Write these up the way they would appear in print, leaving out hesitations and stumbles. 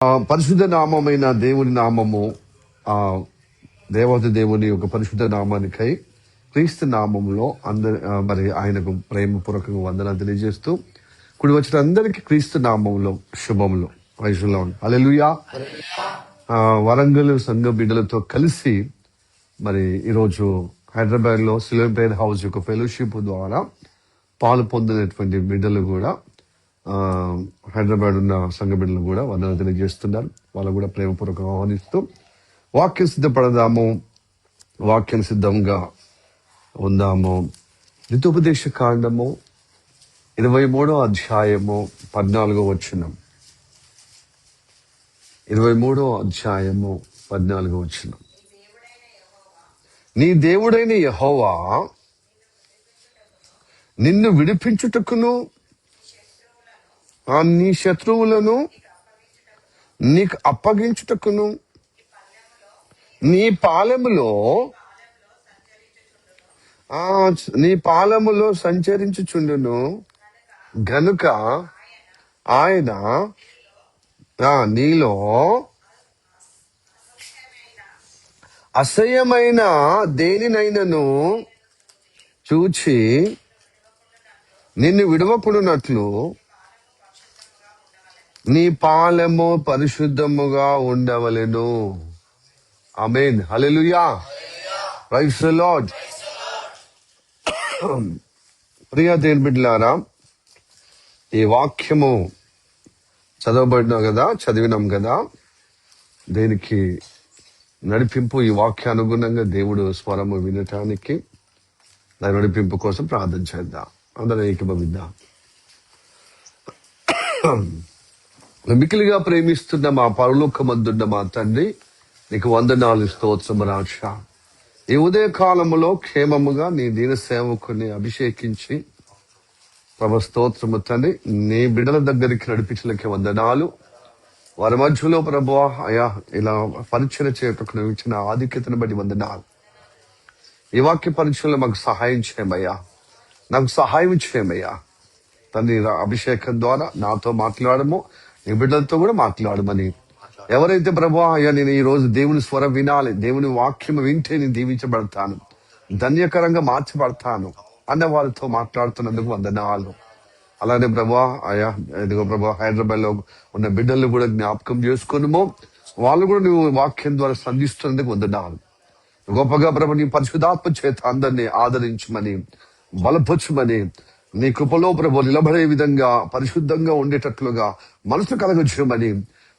పరిశుద్ధ నామమైన దేవుని నామము, ఆ దేవత దేవుని యొక్క పరిశుద్ధ నామానికై క్రీస్తు నామంలో మరి ఆయనకు ప్రేమపూర్వకంగా వందనాలు తెలియజేస్తూ కుడి వచ్చిన అందరికీ క్రీస్తు నామంలో శుభములు వయసులో హల్లెలూయా. వరంగల్ సంఘ బిడ్డలతో కలిసి మరి ఈరోజు హైదరాబాద్ లో సిలోన్ ప్రేయర్ హౌస్ యొక్క ఫెలోషిప్ ద్వారా పాలు పొందినటువంటి బిడ్డలు కూడా హైదరాబాద్ ఉన్న సంఘ బిడ్డలు కూడా వందనాలు తెలియజేస్తున్నారు. వాళ్ళు కూడా ప్రేమపూర్వకంగా ఆహ్వానిస్తూ వాక్యం సిద్ధపడదాము, వాక్యం సిద్ధంగా ఉందాము. ద్వితోపదేశ కాండము 23వ అధ్యాయము 14వ వచనం. 23వ అధ్యాయము 14వ వచనం. నీ దేవుడైన యెహోవా నిన్ను విడిపించుటకును నీ శత్రువులను నీకు అప్పగించుటకును నీ పాలెములో సంచరించుచుండును గనుక ఆయన నీలో అసహ్యమైన దేనినైనను చూచి నిన్ను విడవకున్నట్లు నీ పాలెము పరిశుద్ధముగా ఉండవలెను. ఆమేన్, హల్లెలూయా, ప్రైజ్ ది లార్డ్. ప్రియ దేవుని బిడ్డలారా, ఈ వాక్యము చదివినాం కదా. దేనికి నడిపింపు? ఈ వాక్యానుగుణంగా దేవుడు స్వరము వినటానికి, దాని నడిపింపు కోసం ప్రార్థన చేద్దాం. అందరం ఏకీభవిద్దాం. మిక్కిలిగా ప్రేమిస్తున్న మా పరలోకమందున్న మా తండ్రి, నీకు వందనాలు, స్తోత్రము రాజా. ఈ ఉదయ కాలములో క్షేమముగా నీ దీన సేవకుని అభిషేకించి ప్రభు స్తోత్రము తండ్రి, నీ బిడ్డల దగ్గరికి నడిపించలేక వందనాలు. వారి మధ్యలో ప్రభు అయా ఇలా పరిచయం చేయటకు నువ్వు ఇచ్చిన ఆధిక్యతను బట్టి వందనాలు. ఈ వాక్య పరిచయంలో మాకు సహాయం చేయమయ్యా, నాకు సహాయం చేయమయ్యా తండ్రి. అభిషేకం ద్వారా నాతో మాట్లాడము, నీ బిడ్డలతో కూడా మాట్లాడమని. ఎవరైతే ప్రభు అయ్యా నేను ఈ రోజు దేవుని స్వరం వినాలి, దేవుని వాక్యం వింటే నేను దీవించబడతాను, ధన్యకరంగా మార్చబడతాను అన్న వారితో మాట్లాడుతున్నందుకు వందనాలు. అలానే ప్రభా అయ్యా ఇదిగో ప్రభా హైదరాబాద్ లో ఉన్న బిడ్డలు కూడా జ్ఞాపకం చేసుకున్నాము. వాళ్ళు కూడా నువ్వు వాక్యం ద్వారా సంధిస్తున్నందుకు వందనాలు. గొప్పగా ప్రభు నీ పరిశుద్ధాత్మ చేత అందరినీ ఆదరించమని, బలపరచమని, నీ కృపలో ప్రభు నిలబడే విధంగా పరిశుద్ధంగా ఉండేటట్లుగా మనసు కలగొచ్చమని,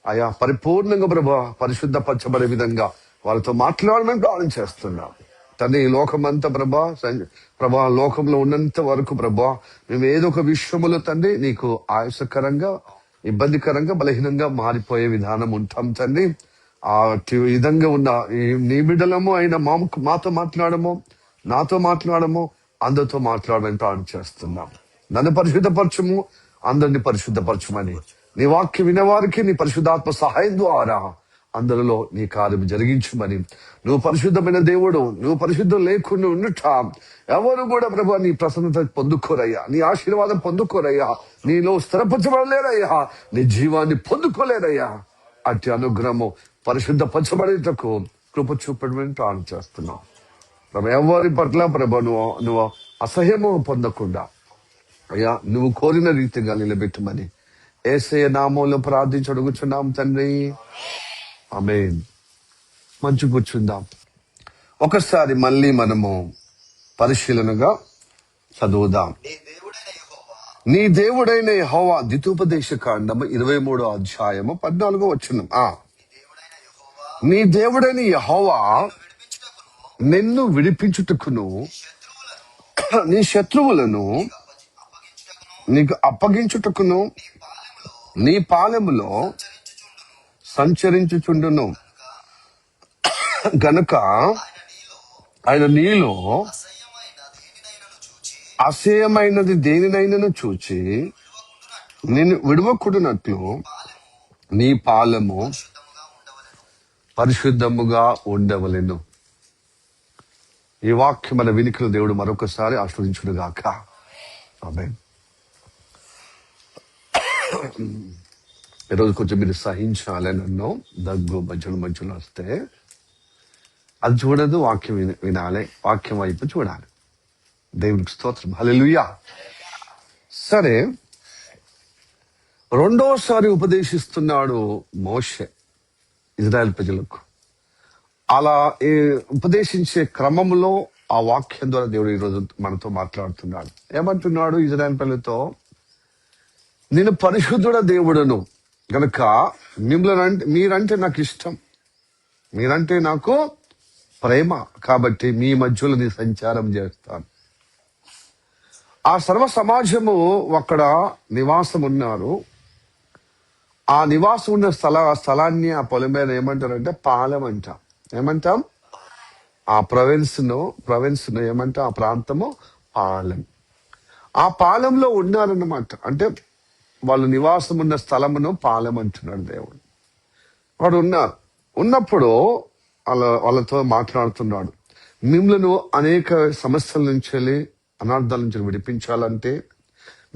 ఆయా పరిపూర్ణంగా ప్రభు పరిశుద్ధపరచబడే విధంగా వాళ్ళతో మాట్లాడమని ప్రార్థన చేస్తున్నాం తండ్రి. ఈ లోకమంతా ప్రభా లోకంలో ఉన్నంత వరకు ప్రభా మేము ఏదో ఒక విషయములో తండ్రి నీకు ఆయాసకరంగా, ఇబ్బందికరంగా, బలహీనంగా మారిపోయే విధానం ఉంటాం తండ్రి. ఆ విధంగా ఉన్న నీ బిడ్డలము అయిన మాతో మాట్లాడము, నాతో మాట్లాడము, అందరితో మాట్లాడమని ప్రార్థన చేస్తున్నాం. నన్ను పరిశుద్ధపరచము, అందరిని పరిశుద్ధపరచమని, నీ వాక్యం వినేవారికి నీ పరిశుద్ధాత్మ సహాయం ద్వారా అందరిలో నీ కార్యం జరిగించమని. నువ్వు పరిశుద్ధమైన దేవుడు, నువ్వు పరిశుద్ధం లేకుండా ఉన్నట ఎవరు కూడా ప్రభు నీ ప్రసన్నత పొందుకోరయ్యా, నీ ఆశీర్వాదం పొందుకోరయ్యా, నీలో స్థిరపరచబడలేరయ్యా, నీ జీవాన్ని పొందుకోలేరయ్యా. అట్టి అనుగ్రహము పరిశుద్ధపరచబడేటకు కృప చూపడమని ప్రార్థన చేస్తున్నావు ప్రభు. ఎవరి పట్ల ప్రభు నువ్వు అసహ్యము పొందకుండా అయ్యా నువ్వు కోరిన రీతిగా నిలబెట్టమని యేసయ్య నామంలో ప్రార్థించి అడుగుచున్నాం తండ్రి, ఆమేన్. మంచి కూర్చుందాం. ఒకసారి మళ్ళీ మనము పరిశీలనగా చదువుదాం. నీ దేవుడైన యెహోవా, ద్వితోపదేశ కాండము 23వ అధ్యాయము 14వ వచనం. నీ దేవుడైన యెహోవా నిన్ను విడిపించుటకును నీ శత్రువులను నీకు అప్పగించుటకును నీ పాలెములో సంచరించుచుండును గనుక ఆయన నీలో అసహ్యమైనది దేనినైనను చూచి నిన్ను విడవకున్నట్లు నీ పాలెము పరిశుద్ధముగా ఉండవలెను. ఈ వాక్యం మన వినికిలో దేవుడు మరొకసారి ఆశీర్వదించునుగాక. ఆమేన్. ఈరోజు కొంచెం మీరు సహించాలి. నన్ను దగ్గు మధ్యలో వస్తే అది చూడదు, వాక్యం వినాలి, వాక్యం వైపు చూడాలి. దేవునికి స్తోత్రం. హల్లెలూయా. సరే, రెండోసారి ఉపదేశిస్తున్నాడు మోషే ఇజ్రాయెల్ ప్రజలకు. అలా ఉపదేశించే క్రమంలో ఆ వాక్యం ద్వారా దేవుడు ఈరోజు మనతో మాట్లాడుతున్నాడు. ఏమంటున్నాడు ఇజ్రాయెల్ ప్రజలతో? నేను పరిశుద్ధుడ దేవుడను గనక మీరంటే నాకు ఇష్టం, మీరంటే నాకు ప్రేమ, కాబట్టి మీ మధ్యలో నేను సంచారం చేస్తాను. ఆ సర్వ సమాజము అక్కడ నివాసం ఉన్నారు. ఆ నివాసం ఉన్న స్థలాన్ని, ఆ పొలం మీద ఏమంటారంటే పాలెం అంటాం. ఏమంటాం? ఆ ప్రొవిన్స్ ను ఏమంటాం? ఆ ప్రాంతము పాలెం. ఆ పాలెంలో ఉన్నారన్నమాట. అంటే వాళ్ళు నివాసం ఉన్న స్థలమును పాలెం అంటున్నాడు దేవుడు. వాడు ఉన్నప్పుడు వాళ్ళతో మాట్లాడుతున్నాడు. మిమ్మల్ని అనేక సమస్యల నుంచి, అనార్థాల నుంచి విడిపించాలంటే,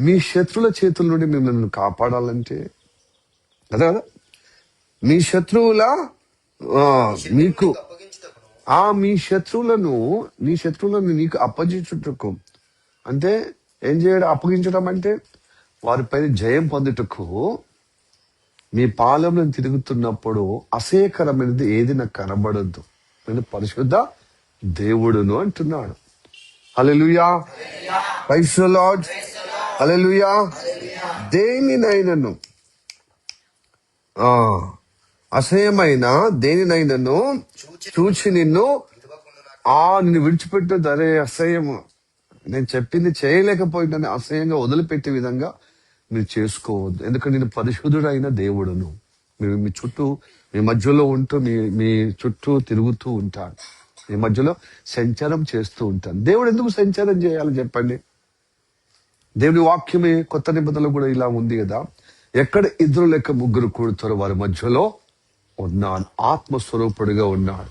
మీ శత్రువుల చేతుల నుండి మిమ్మల్ని కాపాడాలంటే, కదా మీ శత్రువుల మీకు మీ శత్రువులను నీకు అప్పగించుటకు, అంటే ఏం చేయడం? అప్పగించడం అంటే వారిపైన జయం పొందుటకు మీ పాలెంలో తిరుగుతున్నప్పుడు అసేకరమైనది ఏది నాకు కనబడద్దు, నేను పరిశుద్ధ దేవుడును అంటున్నాడు. హల్లెలూయా, ప్రైజ్ ది లార్డ్. హల్లెలూయా. దేనినైనను అసహ్యమైన దేనినైనను చూచి నిన్ను విడిచిపెట్టు. దరే అసహ్యము, నేను చెప్పింది చేయలేకపోయినా అసహ్యంగా వదిలిపెట్టే విధంగా మీరు చేసుకోవద్దు. ఎందుకంటే నేను పరిశుద్ధుడైన దేవుడును. మీరు మీ మధ్యలో ఉంటూ మీ చుట్టూ తిరుగుతూ ఉంటాను, మీ మధ్యలో సంచారం చేస్తూ ఉంటాను. దేవుడు ఎందుకు సంచారం చేయాలి చెప్పండి? దేవుని వాక్యమే కొత్త నిబంధనలు కూడా ఇలా ఉంది కదా, ఎక్కడ ఇద్దరు లేక ముగ్గురు కూడుతారో వారి మధ్యలో ఉన్నాను. ఆత్మస్వరూపుడిగా ఉన్నాడు.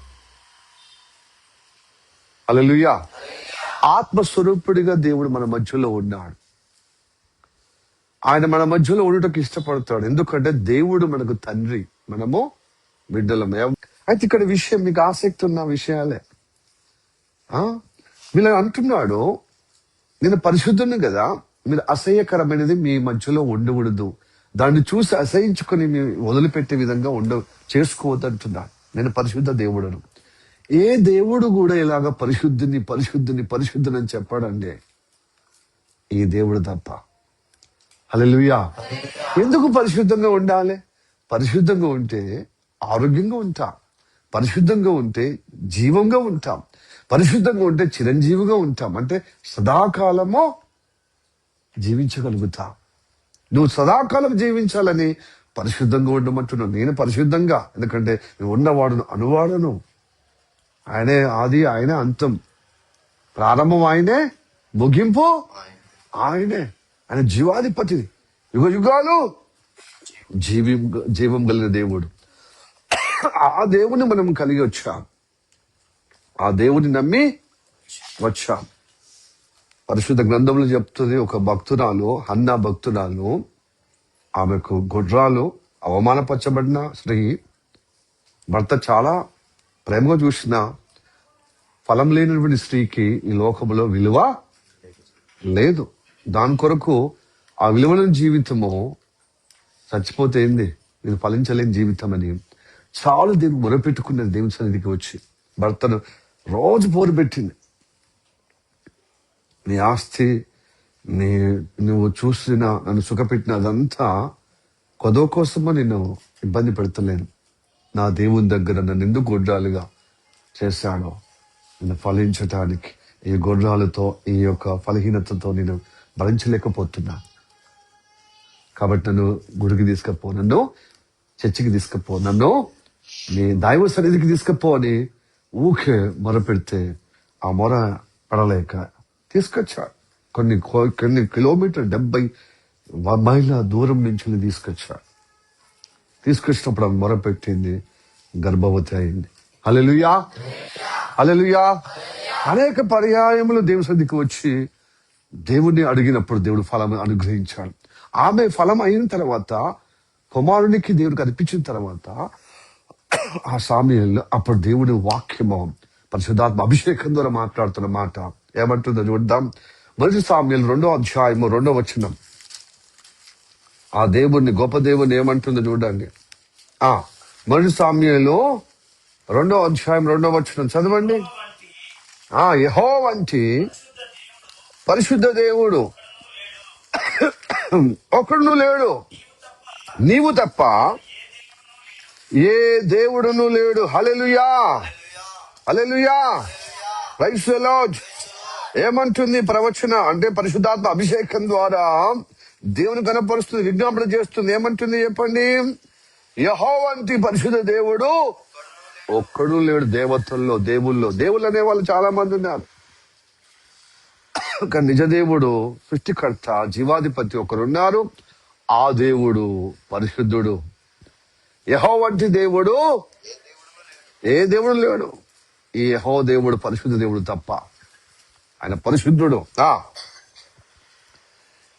హల్లెలూయా. ఆత్మస్వరూపుడిగా దేవుడు మన మధ్యలో ఉన్నాడు. ఆయన మన మధ్యలో ఉండటకు ఇష్టపడతాడు. ఎందుకంటే దేవుడు మనకు తండ్రి, మనము బిడ్డలమే. అయితే ఇక్కడ విషయం, మీకు ఆసక్తి ఉన్న విషయాలే. వీళ్ళు అంటున్నాడు, నేను పరిశుద్ధుని కదా, మీరు అసహ్యకరమైనది మీ మధ్యలో ఉండకూడదు, దాన్ని చూసి అసహించుకొని వదిలిపెట్టే విధంగా చేసుకోవద్దు అంటున్నాడు. నేను పరిశుద్ధ దేవుడను. ఏ దేవుడు కూడా ఇలాగా పరిశుద్ధుని అని చెప్పాడండి, ఈ దేవుడు తప్ప. హల్లెలూయా. ఎందుకు పరిశుద్ధంగా ఉండాలి? పరిశుద్ధంగా ఉంటే ఆరోగ్యంగా ఉంటాం, పరిశుద్ధంగా ఉంటే జీవంగా ఉంటాం, పరిశుద్ధంగా ఉంటే చిరంజీవిగా ఉంటాం. అంటే సదాకాలము జీవించగలుగుతాం. నువ్వు సదాకాలం జీవించాలని పరిశుద్ధంగా ఉండమంటున్నావు. నేను పరిశుద్ధంగా, ఎందుకంటే నువ్వు ఉన్నవాడును, అనువాడను. ఆయనే ఆది, ఆయనే అంతం, ప్రారంభం ఆయనే, ముగింపు ఆయనే. ఆయన జీవాధిపతి, యుగ యుగాలు జీవం కలిగిన దేవుడు. ఆ దేవుని మనం కలిగి వచ్చాం, ఆ దేవుని నమ్మి వచ్చాం. పరిశుద్ధ గ్రంథంలో చెప్తుంది, ఒక భక్తురాలు, హన్నా భక్తురాలు, ఆమెకు గొడ్రాలు, అవమానపరచబడిన స్త్రీ, భర్త చాలా ప్రేమగా చూసిన ఫలం లేనటువంటి స్త్రీకి ఈ లోకంలో విలువ లేదు. దాని కొరకు ఆ విలువలేని జీవితము చచ్చిపోతే ఏంది, ఇది ఫలించలేని జీవితం అని చాలా దేవుడు మొరపెట్టుకున్నది. దేవుని సన్నిధికి వచ్చి భర్తను రోజు పోరుపెట్టింది. నీ ఆస్తి, నువ్వు చూసిన, నన్ను సుఖపెట్టిన అదంతా కొదవ కోసమో నేను ఇబ్బంది పెడతలేను. నా దేవుని దగ్గర నన్ను ఎందుకు గొడ్రాలుగా చేశాడో, నేను ఫలించటానికి ఈ గొడ్రాలతో, ఈ యొక్క ఫలహీనతతో నేను భరించలేకపోతున్నా. కాబట్టి నన్ను గుడికి తీసుకపో, నన్ను చర్చికి తీసుకపో, నన్ను నీ దైవ సన్నిధికి తీసుకపో అని ఊకే మొర పెడితే ఆ మొర పడలేక తీసుకొచ్చాడు. కొన్ని కిలోమీటర్ 70 మైళ్ళ దూరం నుంచి తీసుకొచ్చాడు. తీసుకొచ్చినప్పుడు ఆమె మొర పెట్టింది, గర్భవతి అయింది. హల్లెలూయా, హల్లెలూయా. అనేక పర్యాయములు దేవుని సన్నిధికి వచ్చి దేవుడిని అడిగినప్పుడు దేవుడు ఫలం అనుగ్రహించాడు. ఆమె ఫలం అయిన తర్వాత కుమారునికి దేవుడు కనిపించిన తర్వాత ఆ సామ్యలు అప్పుడు దేవుడి వాక్యము పరిశుద్ధాత్మ అభిషేకం ద్వారా మాట్లాడుతున్న మాట ఏమంటుందో చూద్దాం. మొదటి సామ్యలు 2వ అధ్యాయము 2వ వచనం. ఆ దేవుడిని, గొప్ప దేవుడిని ఏమంటుందో చూడండి. మొదటి సామ్యలు 2వ అధ్యాయం 2వ వచనం చదవండి. యెహోవా వంటి పరిశుద్ధ దేవుడు ఒకడును లేడు, నీవు తప్ప ఏ దేవుడును లేడు. హల్లెలూయా, హల్లెలూయా, ప్రైజ్ ది లార్డ్. ఏమంటుంది ప్రవచన అంటే పరిశుద్ధాత్మ అభిషేకం ద్వారా దేవుని కనపరుస్తుంది, విజ్ఞాపన చేస్తుంది. ఏమంటుంది చెప్పండి? యెహోవా వంటి పరిశుద్ధ దేవుడు ఒక్కడు లేడు. దేవతల్లో, దేవుళ్ళు అనే వాళ్ళు చాలా మంది ఉన్నారు, కానీ నిజ దేవుడు, సృష్టికర్త, జీవాధిపతి ఒకరున్నారు. ఆ దేవుడు పరిశుద్ధుడు. యెహోవా వంటి దేవుడు ఏ దేవుడు లేడు. ఈ యెహోవా దేవుడు పరిశుద్ధ దేవుడు తప్ప. ఆయన పరిశుద్ధుడు.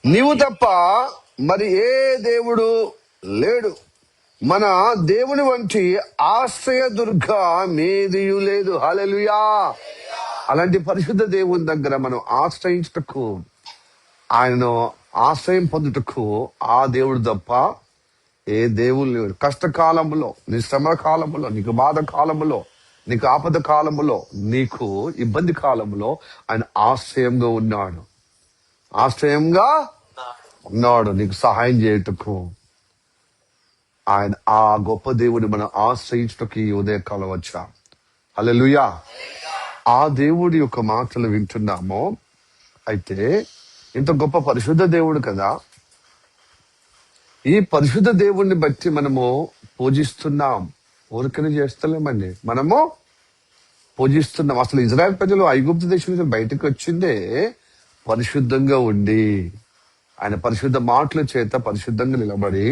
నీవు తప్ప మరి ఏ దేవుడు లేడు. మన దేవుని వంటి ఆశ్రయ దుర్గ మేదియు లేదు. హల్లెలూయా. అలాంటి పరిశుద్ధ దేవుని దగ్గర మనం ఆశ్రయించుటకు, ఆయనను ఆశ్రయం పొందుటకు ఆ దేవుడు తప్ప ఏ దేవుడు లేడు. కష్టకాలంలో, నీ శ్రమ కాలంలో, నీకు బాధ కాలంలో, నీకు ఆపద కాలంలో, నీకు ఇబ్బంది కాలంలో ఆయన ఆశ్రయంగా ఉన్నాడు. ఆశ్రయంగా ఉన్నాడు నీకు సహాయం చేయుటకు. ఆయన ఆ గొప్ప దేవుని మనం ఆశ్రయించుటకు ఈ ఉదయకాలం వచ్చా. హల్లెలూయా. ఆ దేవుడి యొక్క మాటలు వింటున్నాము. అయితే ఇంత గొప్ప పరిశుద్ధ దేవుడు కదా, ఈ పరిశుద్ధ దేవుణ్ణి బట్టి మనము పూజిస్తున్నాం. ఊరికనే చేస్తలేమండి, మనము పూజిస్తున్నాం. అసలు ఇజ్రాయెల్ ప్రజలు ఐగుప్తు దేశం నుంచి బయటకు వచ్చిందే పరిశుద్ధంగా ఉండి, ఆయన పరిశుద్ధ మాటల చేత పరిశుద్ధంగా నిలబడి,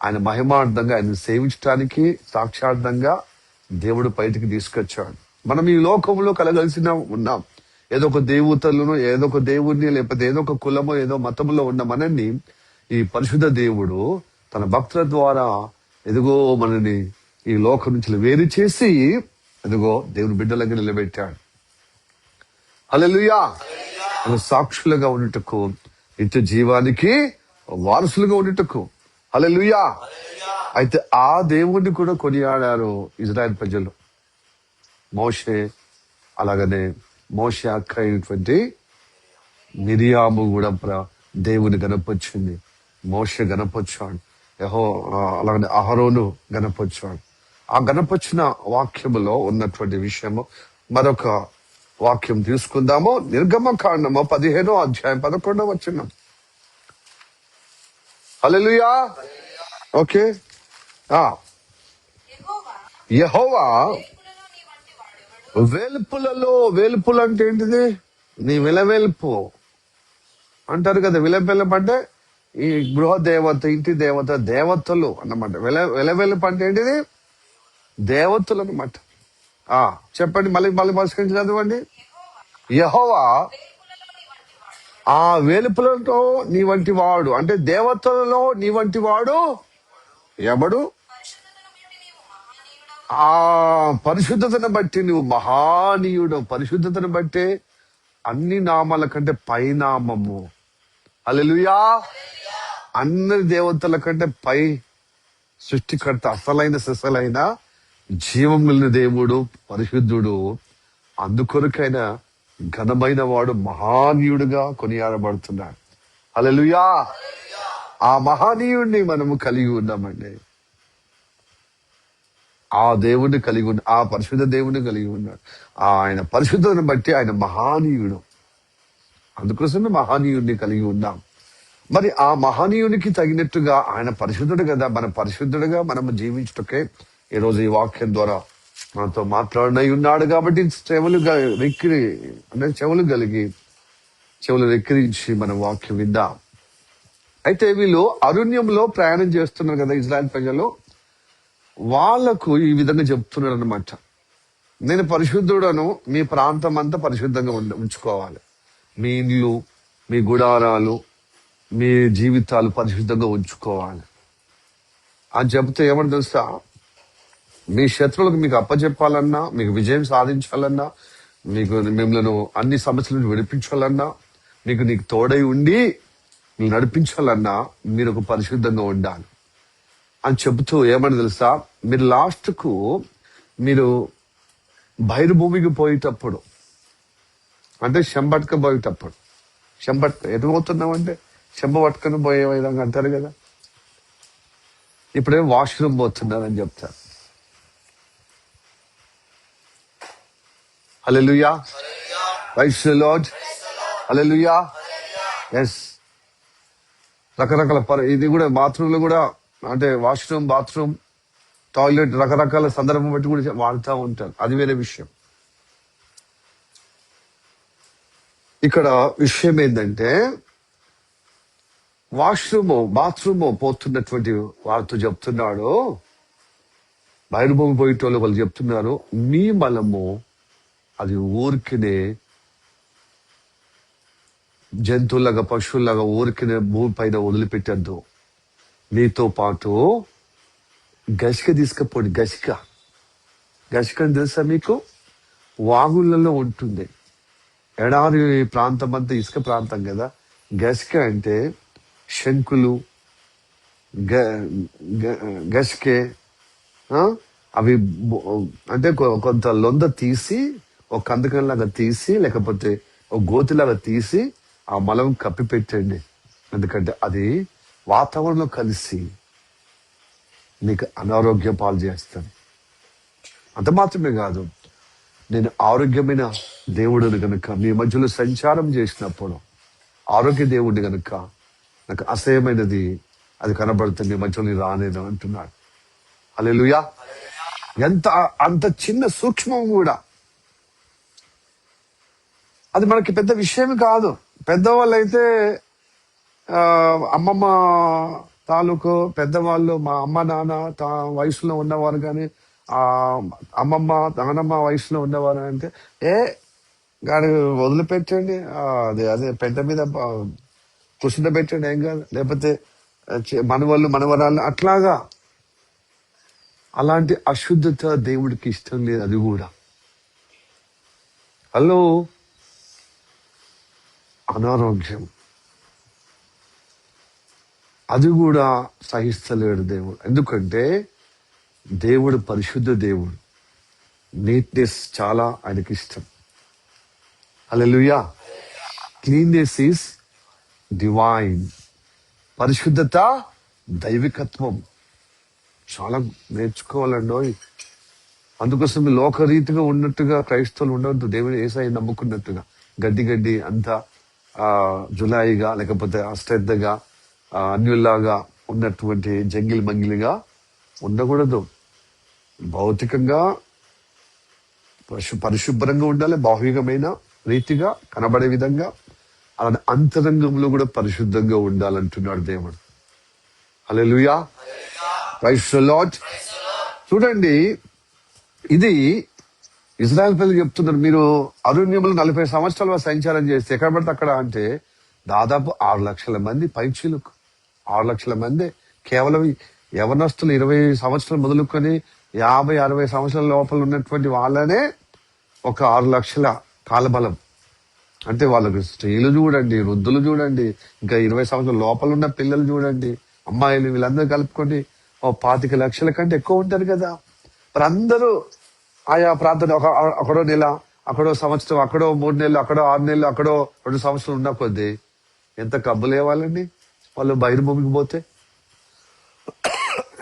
ఆయన మహిమార్థంగా ఆయన సేవించడానికి సాక్షార్థంగా దేవుడు బయటికి తీసుకొచ్చాడు. మనం ఈ లోకంలో కలగలిసిన ఉన్నాం. ఏదో ఒక దేవతలను, ఏదో ఒక దేవుడిని, లేకపోతే ఏదో ఒక కులమో ఏదో మతంలో ఉన్న మనల్ని ఈ పరిశుద్ధ దేవుడు తన భక్తుల ద్వారా ఎదుగో మనని ఈ లోకం నుంచి వేరు చేసి ఎదుగో దేవుని బిడ్డలంగా నిలబెట్టాడు. హల్లెలూయా. సాక్షులుగా ఉండుటకు, నిత్య జీవానికి వారసులుగా ఉండుటకు. హల్లెలూయా. అయితే ఆ దేవుణ్ణి కూడా కొనియాడారు ఇజ్రాయెల్ ప్రజలు. మోషే, అలాగనే మోషే అక్క అయినటువంటి మిరియాము కూడా దేవుని గణపరిచింది. మోషే గణపరిచాడు, అలాగనే అహరోను గణపరిచాడు. ఆ గణపరిచిన వాక్యములో ఉన్నటువంటి విషయము మరొక వాక్యం తీసుకుందాము. నిర్గమకాండము 15వ అధ్యాయం 11వ వచనం. హల్లెలూయా. ఓకే. యెహోవా వేల్పులలో, వేల్పులు అంటే ఏంటిది? నీ విలవేల్పు అంటారు కదా. విలవేల్పు అంటే ఈ గృహ దేవత, ఇంటి దేవత, దేవతలు అన్నమాట. విలవేల్పు అంటే ఏంటిది? దేవతలు అన్నమాట. చెప్పండి, మళ్ళీ పరిష్కరించి చదవండి. యెహోవా ఆ వేలుపులతో నీ వంటి వాడు అంటే దేవతలలో నీ వంటి వాడు ఎవడు? ఆ పరిశుద్ధతను బట్టి నువ్వు మహానీయుడు. పరిశుద్ధతను బట్టే అన్ని నామాల కంటే పైనామము. హల్లెలూయా. అన్ని దేవతల కంటే పై సృష్టికర్త, అసలైన సిసలైన జీవం కలిగిన దేవుడు పరిశుద్ధుడు. అందుకొరకైన ఘనమైన వాడు మహానీయుడుగా కొనియాడబడుతున్నాడు. హల్లెలూయా. ఆ మహానీయుడిని మనము కలిగి ఉన్నామండి. ఆ దేవుడిని కలిగి ఉన్న, ఆ పరిశుద్ధ దేవుడిని కలిగి ఉన్నాడు. ఆయన పరిశుద్ధతను బట్టి ఆయన మహానీయుడు. అందుకోసమే మహానీయుడిని కలిగి ఉన్నాం. మరి ఆ మహనీయునికి తగినట్టుగా ఆయన పరిశుద్ధుడు కదా, మన పరిశుద్ధుడుగా మనము జీవించటకే ఈరోజు ఈ వాక్యం ద్వారా మనతో మాట్లాడినై ఉన్నాడు. కాబట్టి చెవులు కలిగి చెవులు వెక్కిరించి మన వాక్యం విందాం. అయితే వీళ్ళు అరణ్యంలో ప్రయాణం చేస్తున్నారు కదా ఇజ్రాయెల్ ప్రజలు. వాళ్లకు ఈ విధంగా చెప్తున్నాడు అనమాట, నేను పరిశుద్ధుడను, మీ ప్రాంతం అంతా పరిశుద్ధంగా ఉంచుకోవాలి. మీ ఇల్లు, మీ గుడారాలు, మీ జీవితాలు పరిశుద్ధంగా ఉంచుకోవాలి. అని చెప్తే ఏమని తెలుసా, మీ శత్రువులకు మీకు అప్పచెప్పాలన్నా, మీకు విజయం సాధించాలన్నా, మీకు మిమ్మల్ని అన్ని సమస్యల నుంచి విడిపించాలన్నా, నీకు తోడై ఉండి మీరు నడిపించాలన్నా మీరు ఒక పరిశుద్ధంగా ఉండాలి అని చెబుతూ ఏమని తెలుసా, మీరు లాస్ట్ కు మీరు బహిర్భూమికి పోయేటప్పుడు, అంటే శంబట్క పోయేటప్పుడు, ఎటు పోతున్నామంటే చెంబ పట్టుకొని పోయే విధంగా అంటారు కదా, ఇప్పుడే వాష్రూమ్ పోతున్నారని చెప్తారు. Hallelujah, praise the Lord, hallelujah. Yes, రకరకాల ఇది కూడా బాత్రూమ్ లో కూడా, అంటే వాష్రూమ్, బాత్రూమ్, టాయిలెట్ రకరకాల సందర్భం బట్టి కూడా వాడుతూ ఉంటారు, అది వేరే విషయం. ఇక్కడ విషయం ఏంటంటే వాష్రూమ్, బాత్రూమ్ పోతున్నటువంటి వారితో చెప్తున్నాడు, బహిర్భూమి పోయేటోళ్ళు వాళ్ళు చెప్తున్నారు, మీ మలము అది ఊరికినే జంతువులాగా, పశువులాగా ఊరికినే భూమి పైన వదిలిపెట్టద్దు, మీతో పాటు గసిక తీసుకపోండి. గసిక అని తెలుసా మీకు? వాగులలో ఉంటుంది. ఎడారి ప్రాంతం అంతా ఇసుక ప్రాంతం కదా. గసిక అంటే శంకులు, గసికే, అవి అంటే కొంత లొంద తీసి, ఒక కందకంలాగా తీసి, లేకపోతే ఒక గోతిలాగా తీసి ఆ మలం కప్పి పెట్టండి. ఎందుకంటే అది వాతావరణంలో కలిసి నీకు అనారోగ్య పాలు చేస్తాను. అంత మాత్రమే కాదు, నేను ఆరోగ్యమైన దేవుడిని కనుక మీ మధ్యలో సంచారం చేసినప్పుడు, ఆరోగ్య దేవుడిని కనుక నాకు అసహ్యమైనది అది కనబడుతుంది, మీ మధ్యలో రానేను అంటున్నాడు. హల్లెలూయా. అంత చిన్న సూక్ష్మం కూడా అది మనకి పెద్ద విషయం కాదు. పెద్దవాళ్ళు అయితే అమ్మమ్మ తాలూకు పెద్దవాళ్ళు, మా అమ్మ నాన్న వయసులో ఉన్నవారు కానీ, ఆ అమ్మమ్మ నానమ్మ వయసులో ఉన్నవారు అంటే, గాడి వదిలిపెట్టండి, అదే పెద్ద మీద కూర్చుండబెట్టండి, ఏం కాదు, లేకపోతే మనవాళ్ళు మనవరాళ్ళు అట్లాగా. అలాంటి అశుద్ధత దేవుడికి ఇష్టం లేదు. అది కూడా హలో, అనారోగ్యం, అది కూడా సహిస్తలేడు దేవుడు. ఎందుకంటే దేవుడు పరిశుద్ధ దేవుడు, నీట్నెస్ చాలా ఆయనకి ఇష్టం. హల్లెలూయా. Cleanness is divine. పరిశుద్ధత దైవికత్వం. చాలా నేర్చుకోవాలండి. అందుకోసం లోకరీతిగా ఉన్నట్టుగా క్రైస్తవులు ఉండవద్దు. దేవుని యేసయ్య నమ్ముకున్నట్టుగా గడ్డి అంతా జులాయిగా, లేకపోతే అశ్రద్ధగా, అన్యుల్లాగా ఉన్నటువంటి జంగిల్ మంగిలిగా ఉండకూడదు. భౌతికంగా పరిశుభ్రంగా ఉండాలి, బాహ్యమైన రీతిగా కనబడే విధంగా. అలానే అంతరంగంలో కూడా పరిశుద్ధంగా ఉండాలంటున్నాడు దేవుడు. హల్లెలూయా, ప్రైజ్ ది లార్డ్. చూడండి, ఇది ఇజ్రాయెల్ ప్రజలు చెప్తున్నారు, మీరు అరణ్యంలో 40 సంవత్సరాలు సంచారం చేస్తే ఎక్కడ పడితే అక్కడ, అంటే దాదాపు 6 లక్షల మంది పైచీలకు, 6 లక్షల మంది కేవలం యవనస్తులు 20 సంవత్సరాలు మొదలుకొని 50-60 సంవత్సరాల లోపల ఉన్నటువంటి వాళ్ళనే ఒక 6 లక్షల కాలబలం. అంటే వాళ్ళకి స్త్రీలు చూడండి, వృద్ధులు చూడండి, ఇంకా 20 సంవత్సరాల లోపల ఉన్న పిల్లలు చూడండి, అమ్మాయిలు, వీళ్ళందరూ కలుపుకొని 25 లక్షల కంటే ఎక్కువ ఉంటారు కదా. మరి అందరూ ఆయా ప్రాంతం, అక్కడో నెల, అక్కడో సంవత్సరం, అక్కడో 3 నెలలు, అక్కడో 6 నెలలు, అక్కడో 2 సంవత్సరాలు ఉన్న కొద్దీ ఎంత కబ్బులు ఇవ్వాలండి వాళ్ళు. బహిర్భూమికి పోతే,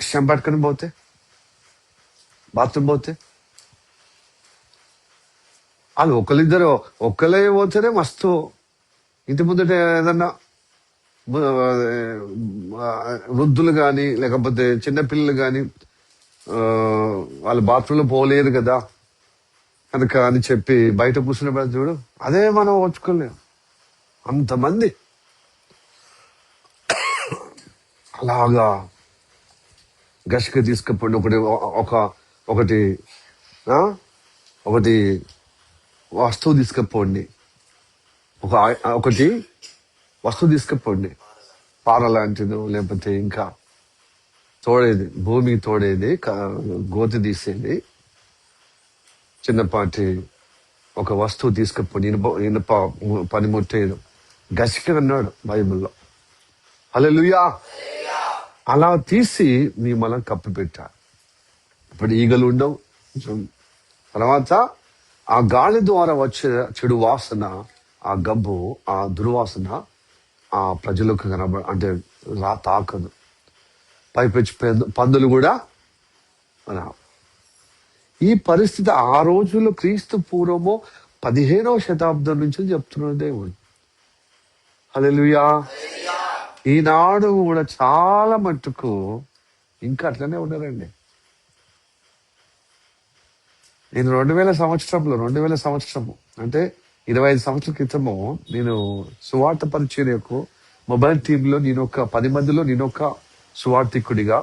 శంపట్టుకొని పోతే, బాత్రూమ్ పోతే, వాళ్ళు ఒక్కలే పోతేనే మస్తు. ఇంటి ముందట ఏదన్నా వృద్ధులు కానీ, లేకపోతే చిన్నపిల్లలు కానీ వాళ్ళు బాత్రూంలో పోలేదు కదా కనుక అని చెప్పి బయట కూర్చున్న చూడు, అదే మనం ఓర్చుకోలేం. అంతమంది అలాగా గసిక తీసుకపోండి. ఒకటి వస్తువు తీసుకపోండి, ఒకటి వస్తువు తీసుకపోండి, పార లాంటిదో, లేకపోతే ఇంకా తోడేది, భూమికి తోడేది, గోతి తీసేది, చిన్నపాటి ఒక వస్తువు తీసుకుపోయి ఇనుప పనిముట్టేది గసిక అన్నాడు బైబిల్లో. హల్లెలూయా. అలా తీసి నీ మనం కప్పి పెట్టారు. ఇప్పుడు ఈగలు ఉండవు. తర్వాత ఆ గాలి ద్వారా వచ్చే చెడు వాసన, ఆ గబ్బు, ఆ దుర్వాసన ఆ ప్రజలకు అంటే తాకదు. పైపెచ్చి పందులు కూడా రావు. ఈ పరిస్థితి ఆ రోజుల్లో క్రీస్తు పూర్వము 15వ శతాబ్దం నుంచి చెప్తున్నాడు దేవుడు. హల్లెలూయా. ఈనాడు కూడా చాలా మట్టుకు ఇంకా అట్లనే ఉన్నారండి. నేను 2000 సంవత్సరము అంటే 25 సంవత్సరాల క్రితము నేను సువార్త పరిచర్యకు మొబైల్ టీంలో నేను 10 మందిలో నేను ఒక సువార్థికుడిగా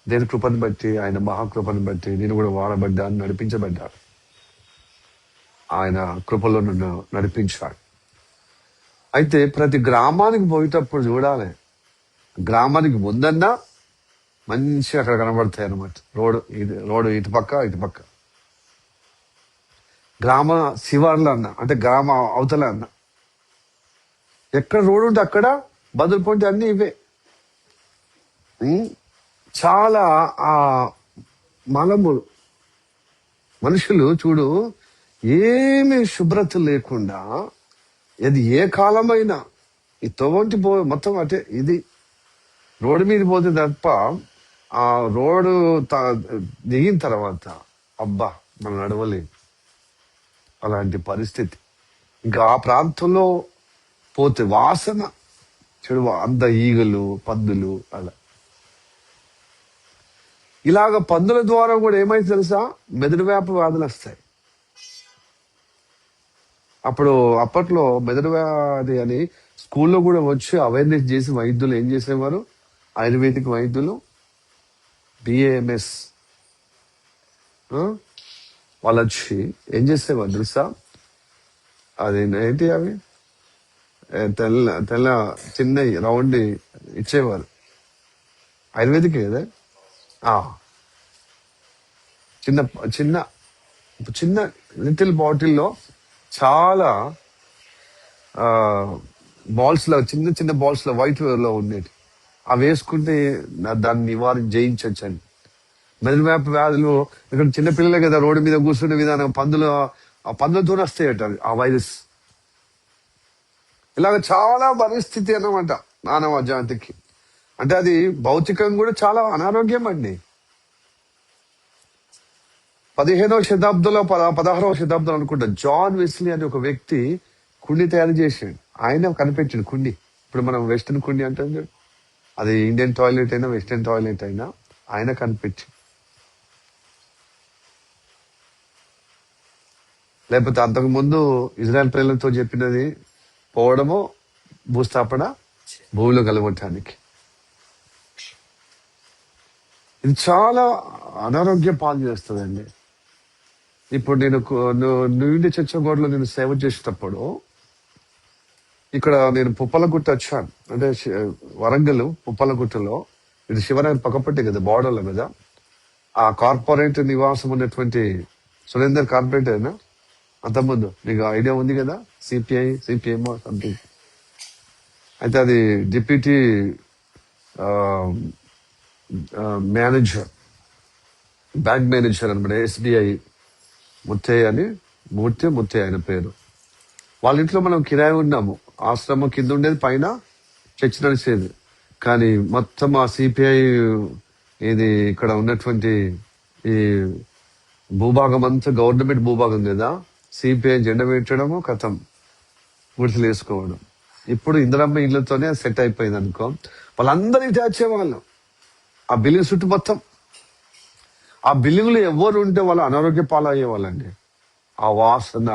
దేని కృపను బట్టి, ఆయన మహాకృపను బట్టి నేను కూడా వాడబడ్డాను, నడిపించబడ్డాను. ఆయన కృపలో నన్ను నడిపించాడు. అయితే ప్రతి గ్రామానికి పోయేటప్పుడు చూడాలి, గ్రామానికి ముందన్నా మంచిగా అక్కడ కనబడతాయి అన్నమాట. రోడ్డు ఇటుపక్క గ్రామ శివార్లు అన్న, అంటే గ్రామ అవతల అన్న, ఎక్కడ రోడ్డు ఉంటే అక్కడ బదులు పోటీ అన్ని ఇవే. చాలా ఆ మలములు మనుషులు చూడు, ఏమి శుభ్రత లేకుండా, ఇది ఏ కాలమైనా ఈ తోవంటి మొత్తం అంటే ఇది రోడ్డు మీద పోతే తప్ప ఆ రోడ్డు దిగిన తర్వాత అబ్బా మనం నడవలేదు. అలాంటి పరిస్థితి. ఇంకా ఆ ప్రాంతంలో పోతే వాసన చెడు, అంత ఈగలు, పందులు. అలా ఇలాగ పందుల ద్వారా కూడా ఏమైతే తెలుసా, మెదడు వ్యాధులు వస్తాయి. అప్పట్లో మెదడు వ్యాధి అని స్కూల్లో కూడా వచ్చి అవేర్నెస్ చేసి వైద్యులు ఏం చేసేవారు, ఆయుర్వేదిక్ వైద్యులు, BAMS వాళ్ళు వచ్చి ఏం చేసేవారు తెలుసా, అది ఏంటి అవి తెల్ల చిన్న రౌండ్ ఇచ్చేవారు. ఆయుర్వేదిక్ కదా. చిన్న చిన్న చిన్న లిటిల్ బాటిల్లో చాలా బాల్స్ లో, చిన్న చిన్న బాల్స్ లో వైట్ లో ఉండేది. అవి వేసుకుంటే దాన్ని జయించవచ్చు అని. మెదడు వ్యాధులు ఇక్కడ చిన్న పిల్లలే కదా రోడ్డు మీద కూర్చునే విధానం, పందులతో వస్తాయట ఆ వైరస్. ఇలాగ చాలా పరిస్థితి అన్నమాట మానవ జాతికి. అంటే అది భౌతికంగా కూడా చాలా అనారోగ్యం అండి. 15వ శతాబ్దంలో 16వ శతాబ్దం అనుకుంటా, జాన్ వెస్లీ అనే ఒక వ్యక్తి కుండి తయారు చేసాడు. ఆయన కనిపెట్టాడు కుండి. ఇప్పుడు మనం వెస్టర్న్ కుండి అంటాం, అది ఇండియన్ టాయిలెట్ అయినా వెస్టర్న్ టాయిలెట్ అయినా ఆయన కనిపెట్టి, లేకపోతే అంతకు ముందు ఇజ్రాయెల్ ప్రజలతో చెప్పినది పోవడము, భూస్థాపన భూమిలో కలగొట్టడానికి. ఇది చాలా అనారోగ్య పాలు చేస్తుందండి. ఇప్పుడు నేను నువ్వు చర్చగోడలో నేను సేవ చేసేటప్పుడు ఇక్కడ నేను పుప్పలగుట్ట వచ్చాను. అంటే వరంగల్ పుప్పలగుట్టలో, ఇది శివనగర్ పక్కపట్టే కదా, బార్డర్లో కదా. ఆ కార్పొరేట్ నివాసం ఉన్నటువంటి సురేందర్ కార్పొరేట్ అయినా అంతకుముందు నీకు ఐడియా ఉంది కదా, సిపిఐ సంథింగ్. అయితే అది డిప్యూటీ మేనేజర్, బ్యాంక్ మేనేజర్ అనమాట, SBI ముత్తే ఆయన పేరు. వాళ్ళ ఇంట్లో మనం కిరాయి ఉన్నాము. ఆశ్రమం కింద ఉండేది, పైన చర్చ్ నడిచేది. కానీ మొత్తం ఆ సిపిఐ ఇది ఇక్కడ ఉన్నటువంటి ఈ భూభాగం అంతా గవర్నమెంట్ భూభాగం కదా, సిపిఐ జెండా పెట్టడము, కథం గుడిసెలు వేసుకోవడం. ఇప్పుడు ఇందిరమ్మ ఇళ్లతోనే సెట్ అయిపోయింది అనుకో. వాళ్ళందరూ ఇటు వచ్చేవాళ్ళు ఆ బిల్డింగ్ చుట్టూ మొత్తం. ఆ బిల్డింగ్లు ఎవరు ఉంటే వాళ్ళు అనారోగ్య పాలయ్యేవాళ్ళండి. ఆ వాసన,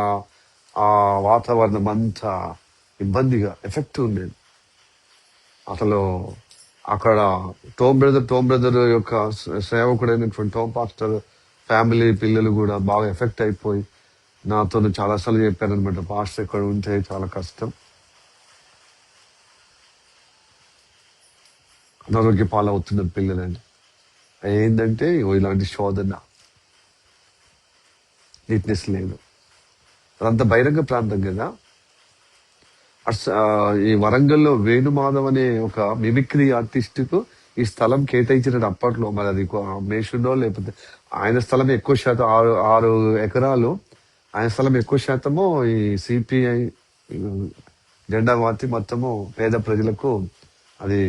ఆ వాతావరణం అంతా ఇబ్బందిగా ఎఫెక్ట్ ఉండేది. అసలు అక్కడ టోమ్ బ్రదర్ యొక్క సేవకుడైనటువంటి టోమ్ పాస్టర్ ఫ్యామిలీ పిల్లలు కూడా బాగా ఎఫెక్ట్ అయిపోయి నాతో చాలాసార్లు చెప్పారనమాట, పాస్టర్ ఇక్కడ ఉంటే చాలా కష్టం, అనారోగ్య పాలవుతున్నారు పిల్లలండి. ఏంటంటే ఇలాంటి శోధన, నీట్నెస్ లేదు. అదంతా బహిరంగ ప్రాంతం కదా. ఈ వరంగల్లో వేణుమాధవ్ అనే ఒక మిమిక్రీ ఆర్టిస్ట్ కు ఈ స్థలం కేటాయించిన అప్పట్లో. మరి అది మేషుడో లేకపోతే ఆయన స్థలం ఎక్కువ శాతం, 6 ఎకరాలు ఆయన స్థలం ఎక్కువ శాతము ఈ సిపిఐ జెండా వాతి మొత్తము పేద ప్రజలకు అది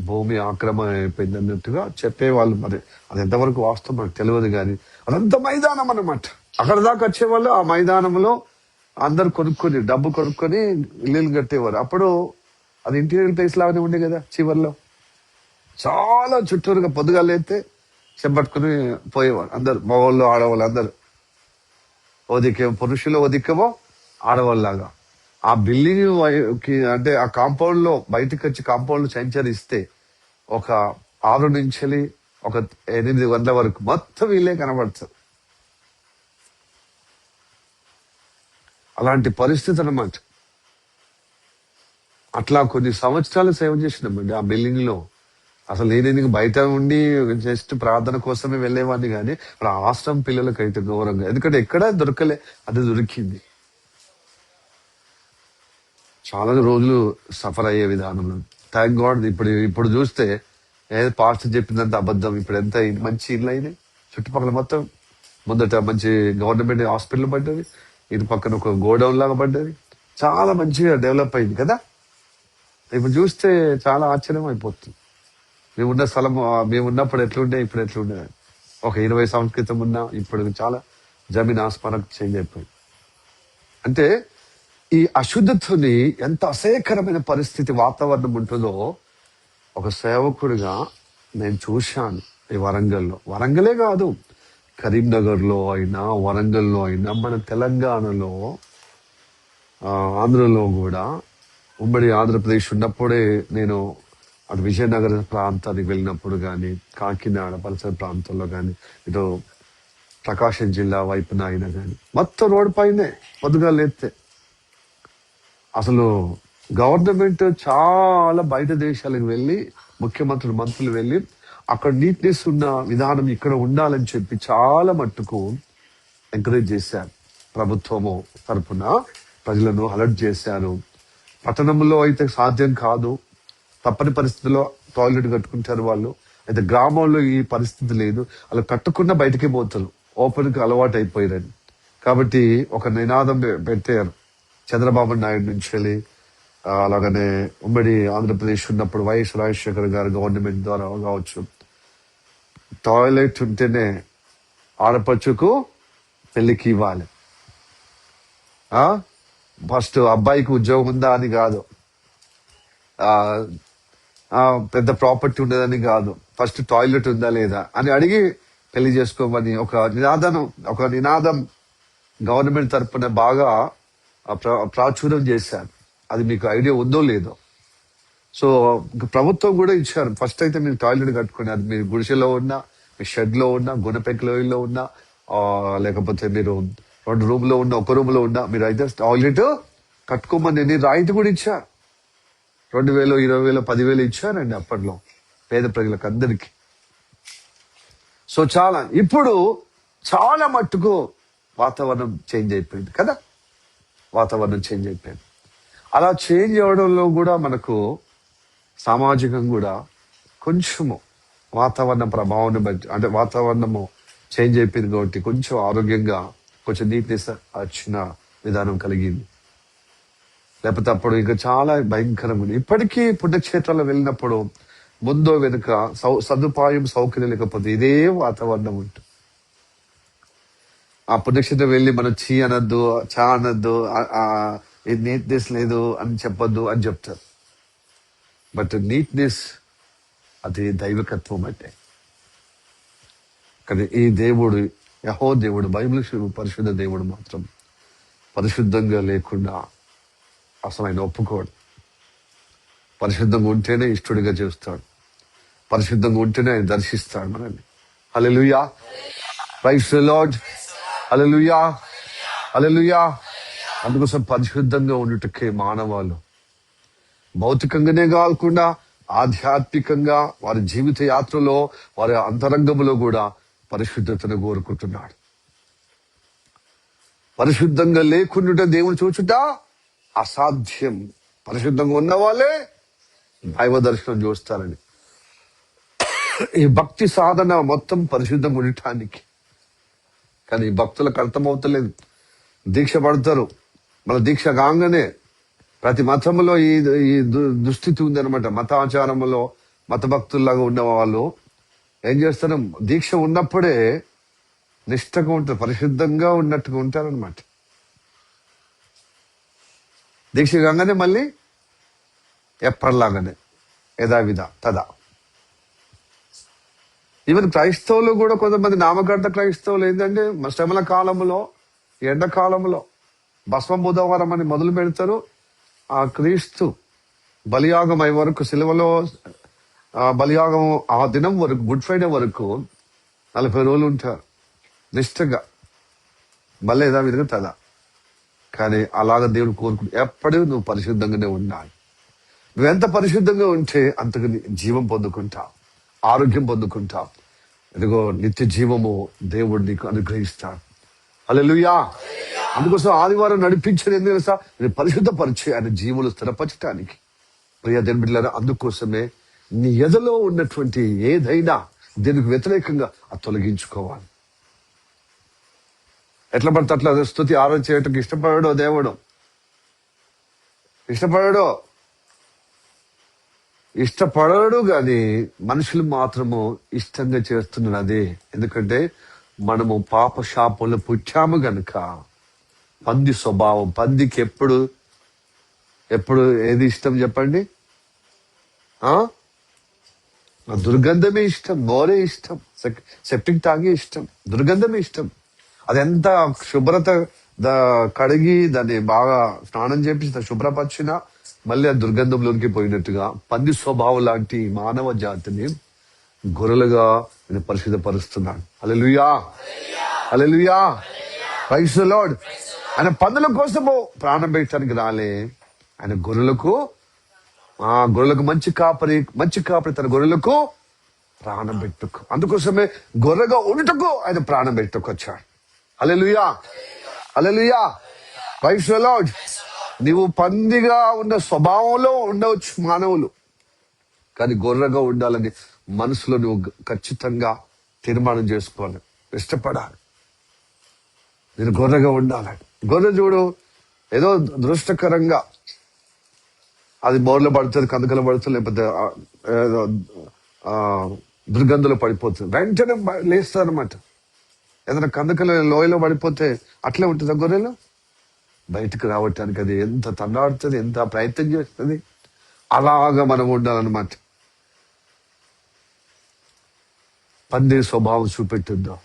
భూమి ఆక్రమణ అయిపోయింది అన్నట్టుగా చెప్పేవాళ్ళు. మరి అది ఎంతవరకు వాస్తవం మనకు తెలియదు, కానీ అదంతా మైదానం అన్నమాట. అక్కడ దాకా వచ్చేవాళ్ళు ఆ మైదానంలో అందరు కొనుక్కొని, డబ్బు కొనుక్కొని ఇల్లు కట్టేవారు. అప్పుడు అది ఇంటీరియర్ ప్లేస్ లాగానే ఉండే కదా. చివరిలో చాలా చుట్టూరుగా పొద్దుగాలు అయితే చెంపట్టుకుని పోయేవారు అందరు, మగవాళ్ళు ఆడవాళ్ళు అందరు. ఓదికేమో పురుషులు, ఓదికేమో ఆడవాళ్ళలాగా. ఆ బిల్డింగ్ అంటే ఆ కాంపౌండ్ లో బయటకు వచ్చి కాంపౌండ్ సంచరిస్తే ఒక 6 నుంచి ఒక 8 గంటల వరకు మొత్తం వీళ్ళే కనబడుతుంది. అలాంటి పరిస్థితి అన్నమాట. అట్లా కొన్ని సంవత్సరాలు సేవ చేసినామండి ఆ బిల్డింగ్ లో. అసలు నేను బయట ఉండి జస్ట్ ప్రార్థన కోసమే వెళ్ళేవాడిని, కానీ అక్కడ ఆశ్రమం పిల్లలకైతే ఘోరంగా, ఎందుకంటే ఎక్కడా దొరకలే, అది దొరికింది. చాలా రోజులు సఫర్ అయ్యే విధానంలో. థ్యాంక్ గాడ్ ఇప్పుడు చూస్తే ఏదో పాస్టర్ చెప్పిందంత అబద్ధం. ఇప్పుడు ఎంత మంచి ఇల్లు అయినాయి చుట్టుపక్కల మొత్తం. ముందట మంచి గవర్నమెంట్ హాస్పిటల్ పడ్డది, ఇది పక్కన ఒక గోడౌన్ లాగా పడ్డది. చాలా మంచిగా డెవలప్ అయింది కదా. ఇప్పుడు చూస్తే చాలా ఆశ్చర్యం అయిపోతుంది. మేమున్న స్థలం, మేము ఉన్నప్పుడు ఎట్లుండే, ఇప్పుడు ఎట్లుండే. ఒక 20 సంవత్సరాల క్రితం ఉన్న ఇప్పుడు చాలా జమీన్ ఆస్మానం చేంజ్ అయిపోయింది. అంటే ఈ అశుద్ధతని ఎంత అసహ్యకరమైన పరిస్థితి, వాతావరణం ఉంటుందో ఒక సేవకుడిగా నేను చూశాను ఈ వరంగల్లో. వరంగలే కాదు, కరీంనగర్ లో అయినా, వరంగల్లో అయినా, మన తెలంగాణలో, ఆంధ్రలో కూడా, ఉమ్మడి ఆంధ్రప్రదేశ్ ఉన్నప్పుడే నేను అటు విజయనగర ప్రాంతానికి వెళ్ళినప్పుడు కానీ, కాకినాడ పరిసర ప్రాంతంలో కానీ, ఇటు ప్రకాశం జిల్లా వైపున అయినా కానీ, మొత్తం రోడ్డు పైనే పొద్దుగా లేస్తే అసలు గవర్నమెంట్ చాలా బయట దేశాలకు వెళ్ళి, ముఖ్యమంత్రులు, మంత్రులు వెళ్ళి అక్కడ నీట్నెస్ ఉన్న విధానం ఇక్కడ ఉండాలని చెప్పి చాలా మట్టుకు ఎంకరేజ్ చేశారు. ప్రభుత్వము తరఫున ప్రజలను అలర్ట్ చేశారు. పట్టణంలో అయితే సాధ్యం కాదు, తప్పని పరిస్థితుల్లో టాయిలెట్ కట్టుకుంటారు వాళ్ళు. అయితే గ్రామంలో ఈ పరిస్థితి లేదు, అలా కట్టుకున్న బయటకే పోతారు, ఓపెన్ కి అలవాటు అయిపోయారని. కాబట్టి ఒక నినాదం పెట్టారు చంద్రబాబు నాయుడు నుంచి వెళ్ళి. అలాగనే ఉమ్మడి ఆంధ్రప్రదేశ్ ఉన్నప్పుడు వైఎస్ రాజశేఖర్ గారు గవర్నమెంట్ ద్వారా కావచ్చు, టాయిలెట్ ఉంటేనే ఆడపడుచుకు పెళ్లికి ఇవ్వాలి. ఫస్ట్ అబ్బాయికి ఉద్యోగం ఉందా అని కాదు, పెద్ద ప్రాపర్టీ ఉండదని కాదు, ఫస్ట్ టాయిలెట్ ఉందా లేదా అని అడిగి పెళ్లి చేసుకోమని ఒక నినాదం గవర్నమెంట్ తరఫున బాగా ప్రాచుర్యం చేశారు. అది మీకు ఐడియా ఉందో లేదో. సో ప్రభుత్వం కూడా ఇచ్చారు, ఫస్ట్ అయితే మీరు టాయిలెట్ కట్టుకుని, అది మీరు గుడిసెలో ఉన్నా, మీ షెడ్ లో ఉన్నా, గుణపెక్కలో ఉన్నా, లేకపోతే మీరు 2 రూమ్ లో ఉన్నా, 1 రూమ్ లో ఉన్నా, మీరు అయితే టాయిలెట్ కట్టుకోమని నేను రైతు కూడా ఇచ్చారు. 20,000, 20,000, 10,000 ఇచ్చారండి అప్పట్లో పేద ప్రజలకు అందరికి. సో ఇప్పుడు చాలా మట్టుకు వాతావరణం చేంజ్ అయిపోయింది కదా. వాతావరణం చేంజ్ అయిపోయింది. అలా చేంజ్ అవ్వడంలో కూడా మనకు సామాజికంగా కూడా కొంచెము వాతావరణ ప్రభావాన్ని బట్టి, అంటే వాతావరణము చేంజ్ అయిపోయింది కాబట్టి కొంచెం ఆరోగ్యంగా, కొంచెం నీట్నెస్ వచ్చిన విధానం కలిగింది. లేకపోతే అప్పుడు ఇంకా చాలా భయంకరంగా ఉంది. ఇప్పటికీ పుణ్యక్షేత్రాల్లో వెళ్ళినప్పుడు ముందో వెనుక సదుపాయం, సౌకర్యం లేకపోతే ఇదే వాతావరణం ఉంటుంది. ఆ పుణ్యక్షేత్రం వెళ్ళి మనం చీ అనద్దు, చా అనద్దు, ఇది నీట్నెస్ లేదు అని చెప్పొద్దు అని చెప్తారు. బట్ నీట్నెస్ అది దైవకత్వం అంటే. కానీ ఈ దేవుడు, యెహోవా దేవుడు, బైబిల్ పరిశుద్ధ దేవుడు మాత్రం పరిశుద్ధంగా లేకుండా అసలు ఆయన ఒప్పుకోడు. పరిశుద్ధంగా ఉంటేనే ఇష్టడిగా చేస్తాడు, పరిశుద్ధంగా ఉంటేనే ఆయన దర్శిస్తాడు మనల్ని. హల్లెలూయా, ప్రైజ్ ది లార్డ్, హల్లెలూయా, హల్లెలూయా. అందుకోసం పరిశుద్ధంగా ఉండుటకే మానవాళ్ళు భౌతికంగానే కాకుండా ఆధ్యాత్మికంగా వారి జీవిత యాత్రలో, వారి అంతరంగంలో కూడా పరిశుద్ధతను కోరుకుంటున్నాడు. పరిశుద్ధంగా లేకుండా దేవుని చూచుట అసాధ్యం. పరిశుద్ధంగా ఉన్న వాళ్ళే దైవ దర్శనం చూస్తారని. ఈ భక్తి సాధన మొత్తం పరిశుద్ధంగా ఉండటానికి. కానీ ఈ భక్తులకు అర్థమవుతలేదు. దీక్ష పడతారు, మన దీక్ష కాగానే ప్రతి మతంలో ఈ దుస్థితి ఉంది అనమాట. మతాచారంలో మత భక్తుల్లాగా ఉన్న వాళ్ళు ఏం చేస్తారు, దీక్ష ఉన్నప్పుడే నిష్టగా ఉంటారు, పరిశుద్ధంగా ఉన్నట్టుగా ఉంటారనమాట. దీక్ష కాగానే మళ్ళీ ఎప్పటిలాగానే యథావిధ తదా. ఈవెన్ క్రైస్తవులు కూడా కొంతమంది నామకర్త క్రైస్తవులు ఏంటంటే శ్రమల కాలంలో, ఎండాకాలంలో భస్మ బుధవారం అని మొదలు పెడతారు. ఆ క్రీస్తు బలియాగం అయ్యే వరకు, సిలువలో బలియాగం ఆ దినం వరకు, గుడ్ ఫ్రైడే వరకు 40 రోజులు ఉంటారు నిష్టగా. మళ్ళీ ఏదా విధంగా తదా. కానీ అలాగ దేవుడు కోరుకుంటు ఎప్పుడూ నువ్వు పరిశుద్ధంగానే ఉండాలి. నువ్వెంత పరిశుద్ధంగా ఉంటే అంతకు జీవం పొందుకుంటావు, ఆరోగ్యం పొందుకుంటావు. ఇదిగో నిత్య జీవము దేవుడు నీకు అనుగ్రహిస్తాడు. హల్లెలూయా. అందుకోసం ఆదివారం నడిపించేది ఎందుకు తెలుసా? నేను పరిశుద్ధపరిచే ఆయన జీవులు స్థిరపరచడానికి. ప్రియ దేవుని బిడ్డలారా, అందుకోసమే నీ ఎదలో ఉన్నటువంటి ఏదైనా దీనికి వ్యతిరేకంగా అది తొలగించుకోవాలి. ఎట్లా పడితే అట్లా స్తుతి ఆరాధన చేయటం ఇష్టపడడో దేవుడు, ఇష్టపడడు. కానీ మనుషులు మాత్రము ఇష్టంగా చేస్తున్నారు అదే. ఎందుకంటే మనము పాప శాపంలో పుట్టాము గనుక. పంది స్వభావం, పందికి ఎప్పుడు ఏది ఇష్టం చెప్పండి? దుర్గంధమే ఇష్టం, మోరే ఇష్టం, సెప్టిక్ తాగే ఇష్టం, దుర్గంధమే ఇష్టం. అది ఎంత శుభ్రత కడిగి దాన్ని బాగా స్నానం చేపించి శుభ్రపరిచినా మళ్ళీ ఆ దుర్గంధంలోనికి పోయినట్టుగా పంది స్వభావం లాంటి మానవ జాతిని గొర్రెలుగా నేను పరిశుద్ధపరుస్తున్నాను. హల్లెలూయా, హల్లెలూయా, ప్రైజ్ ది లార్డ్. ఆయన పందుల కోసము ప్రాణం పెట్టడానికి రాలే, ఆయన గొర్రెలకు మంచి కాపరి తన గొర్రెలకు ప్రాణం పెట్టుకు. అందుకోసమే గొర్రెగా ఉండుటకు ఆయన ప్రాణం పెట్టుకొచ్చాడు. హల్లెలూయా, హల్లెలూయా, ప్రైజ్ ది లార్డ్. నీవు పందిగా ఉన్న స్వభావంలో ఉండవచ్చు మానవులు, కానీ గొర్రెగా ఉండాలని మనసులో నువ్వు ఖచ్చితంగా తీర్మానం చేసుకోవాలి, ఇష్టపడాలి. నేను గొర్రెగా ఉండాలని. గొర్రె చూడు, ఏదో దృష్టకరంగా అది బోర్లో పడుతుంది, కందకలు పడుతుంది, లేకపోతే దుర్గంధంలో పడిపోతుంది, వెంటనే లేస్తుంది అనమాట. ఏదైనా కందకల లోయలో పడిపోతే అట్లే ఉంటుంది ఆ గొర్రెలు. బయటకు రావటానికి అది ఎంత తన్నాడుతుంది, ఎంత ప్రయత్నం చేస్తుంది. అలాగా మనం ఉండాలన్నమాట. పంది స్వభావం చూపెట్టుద్దాం.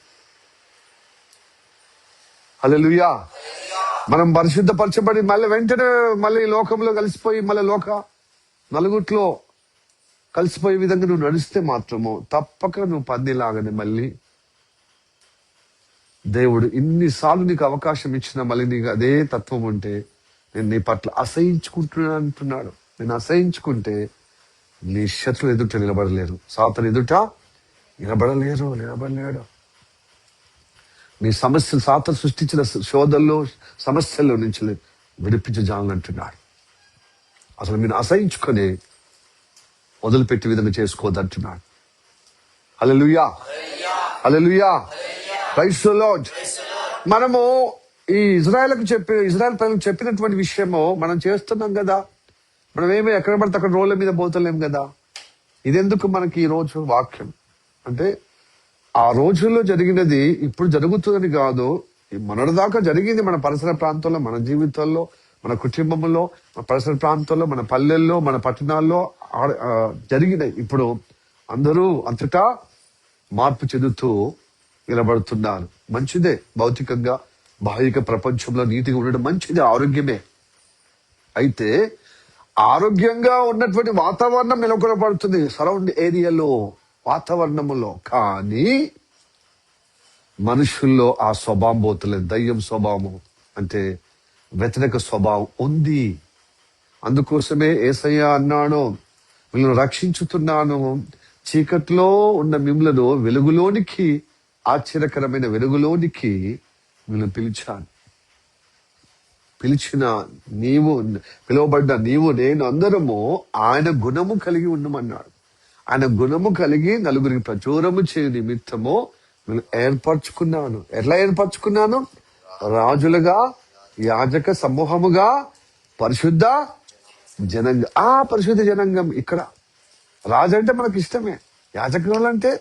హల్లెలూయా. మనం పరిశుద్ధపరచబడి వెంటనే మళ్ళీ లోకంలో కలిసిపోయి మళ్ళీ నలుగుట్లో కలిసిపోయే విధంగా నువ్వు నడిస్తే మాత్రము తప్పక నువ్వు పందిలాగానే మళ్ళీ దేవుడు ఇన్నిసార్లు నీకు అవకాశం ఇచ్చినా మళ్ళీ నీకు అదే తత్వం ఉంటే నేను నీ పట్ల అసహించుకుంటున్నాను అంటున్నాడు. నేను అసహించుకుంటే నీ శత్రులు ఎదుట నిలబడలేరు, సాతాను ఎదుట నిలబడలేడు. నీ సమస్యలు, సాతాను సృష్టించిన శోధల్లో సమస్యల్లో నుంచి విడిపించజాలంటున్నాడు. అసలు మీరు అసహించుకొని వదిలిపెట్టే విధంగా చేసుకోవద్దంటున్నాడు. హల్లెలూయా, హల్లెలూయా, ప్రైజ్ ది లార్డ్. మనము ఈ ఇజ్రాయెల్ ప్రజలకు చెప్పినటువంటి విషయము మనం చేస్తున్నాం కదా. మనం ఎక్కడ పడితే అక్కడ రోడ్ల మీద పోతలేం కదా. ఇదెందుకు మనకి ఈ రోజు వాక్యం అంటే, ఆ రోజుల్లో జరిగినది ఇప్పుడు జరుగుతుందని కాదు, మొన్నటిదాకా జరిగింది మన పరిసర ప్రాంతాల్లో, మన జీవితాల్లో, మన కుటుంబంలో, మన పరిసర ప్రాంతాల్లో, మన పల్లెల్లో, మన పట్టణాల్లో జరిగినాయి. ఇప్పుడు అందరూ అంతటా మార్పు చెందుతూ నిలబడుతున్నారు. మంచిదే, భౌతికంగా బాహ్యక ప్రపంచంలో నీతిగా ఉండడం మంచిది, ఆరోగ్యమే. అయితే ఆరోగ్యంగా ఉన్నటువంటి వాతావరణం నెలకొనబడుతుంది సరౌండ్ ఏరియాలో, వాతావరణంలో. కానీ మనుషుల్లో ఆ స్వభావం పోతలేదు. దయ్యం స్వభావం అంటే వ్యతిరేక స్వభావం ఉంది. అందుకోసమే యేసయ్య అన్నాడు, మిమ్మల్ని రక్షించుతున్నాను, చీకట్లో ఉన్న మిమ్మలను వెలుగులోనికి, ఆశ్చర్యకరమైన వెలుగులోనికి మిమ్మల్ని పిలిచిన నీవు, పిలువబడ్డ నీవు, నేను అందరము ఆయన గుణము కలిగి ఉండమన్నాడు. ఆయన గుణము కలిగి నలుగురికి ప్రచురము చేయు నిమిత్తము నేను ఏర్పరచుకున్నాను. ఎట్లా ఏర్పరచుకున్నాను? రాజులుగా, యాజక సమూహముగా, పరిశుద్ధ జనంగం. పరిశుద్ధ జనాంగం. ఇక్కడ రాజు అంటే మనకి ఇష్టమే, యాజకులు అంటే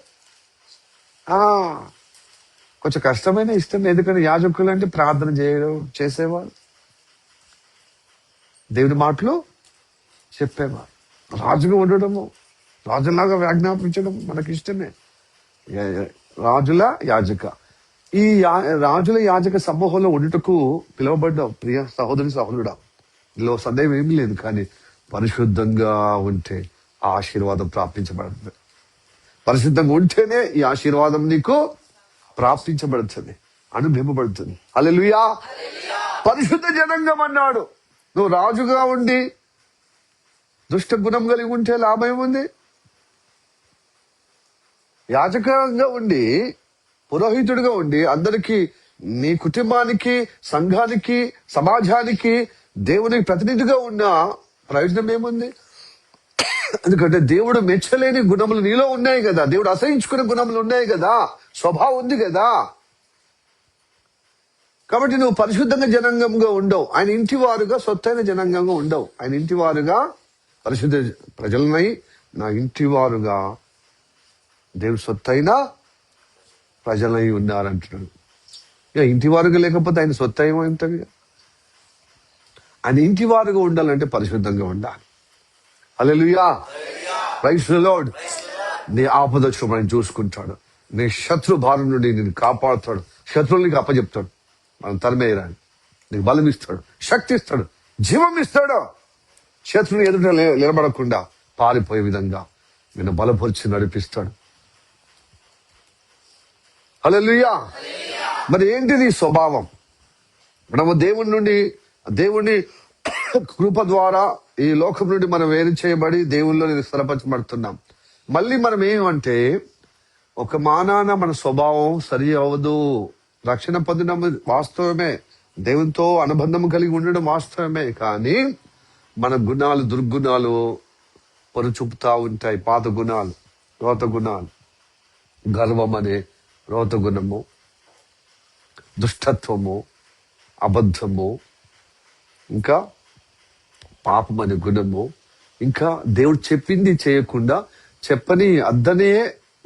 కొంచెం కష్టమైన ఇష్టం. ఎందుకంటే యాజకులు అంటే ప్రార్థన చేసేవారు, దేవుని మాటలు చెప్పేవారు. రాజుగా ఉండడము, రాజులాగా వ్యాజ్ఞాపించడం మనకి ఇష్టమే. రాజుల యాజక, ఈ రాజుల యాజక సమూహంలో ఉండుటకు పిలువబడ్డావు ప్రియ సహోదరి సహోదరుడా. ఇందులో సందేహం ఏమీ లేదు. కానీ పరిశుద్ధంగా ఉంటే ఆ ఆశీర్వాదం ప్రాప్తించబడుతుంది. పరిశుద్ధంగా ఉంటేనే ఈ ఆశీర్వాదం నీకు ప్రాప్తించబడుతుంది, అనుభవింపబడుతుంది. హల్లెలూయా. పరిశుద్ధ జనాంగం అన్నాడు. నువ్వు రాజుగా ఉండి దుష్ట గుణం కలిగి ఉంటే లాభం ఉంది? యాజకంగా ఉండి, పురోహితుడిగా ఉండి అందరికి, నీ కుటుంబానికి, సంఘానికి, సమాజానికి, దేవునికి ప్రతినిధిగా ఉన్న ప్రయోజనం ఏముంది? ఎందుకంటే దేవుడు మెచ్చలేని గుణములు నీలో ఉన్నాయి కదా, దేవుడు అసహించుకునే గుణములు ఉన్నాయి కదా, స్వభావం ఉంది కదా. కాబట్టి నువ్వు పరిశుద్ధంగా జనాంగంగా ఉండవు, ఆయన ఇంటి వారుగా సొత్తైన జనాంగంగా ఉండవు. ఆయన ఇంటి వారుగా పరిశుద్ధ ప్రజలనై నా ఇంటి వారుగా దేవుడు సొత్తైన ప్రజలై ఉన్నారంటున్నాడు. ఇక ఇంటి వారుగా లేకపోతే ఆయన సొత్తు ఏమంటుంది? ఆయన ఇంటి వారుగా ఉండాలంటే పరిశుద్ధంగా ఉండాలి. హల్లెలూయా. Praise the Lord. నీ ఆపద ఆయన చూసుకుంటాడు, నీ శత్రు భారం నుండి నేను కాపాడుతాడు, శత్రువులు నీకు అప్పచెప్తాడు, మనం తరమేయరాని నీకు బలం ఇస్తాడు, శక్తి ఇస్తాడు, జీవం ఇస్తాడు. శత్రుని ఎదుట నిలబడకుండా పారిపోయే విధంగా నేను బలపరిచి నడిపిస్తాడు. హల్లెలూయా. మరి ఏంటిది స్వభావం? మనము దేవుని కృప ద్వారా ఈ లోకం నుండి మనం వేరు చేయబడి దేవుల్లో స్థిరపరచబడుతున్నాం. మళ్ళీ మనం ఏమంటే, ఒక మానాన మన స్వభావం సరి అవ్వదు. రక్షణ పొందడం వాస్తవమే, దేవునితో అనుబంధం కలిగి ఉండడం వాస్తవమే. కానీ మన గుణాలు, దుర్గుణాలు పొరచూపుతా ఉంటాయి. పాత గుణాలు, రోత గుణాలు, గర్వం అనే రోత గుణము, దుష్టత్వము, అబద్ధము, ఇంకా పాపం అనే గుణము, ఇంకా దేవుడు చెప్పింది చేయకుండా చెప్పని అద్దనే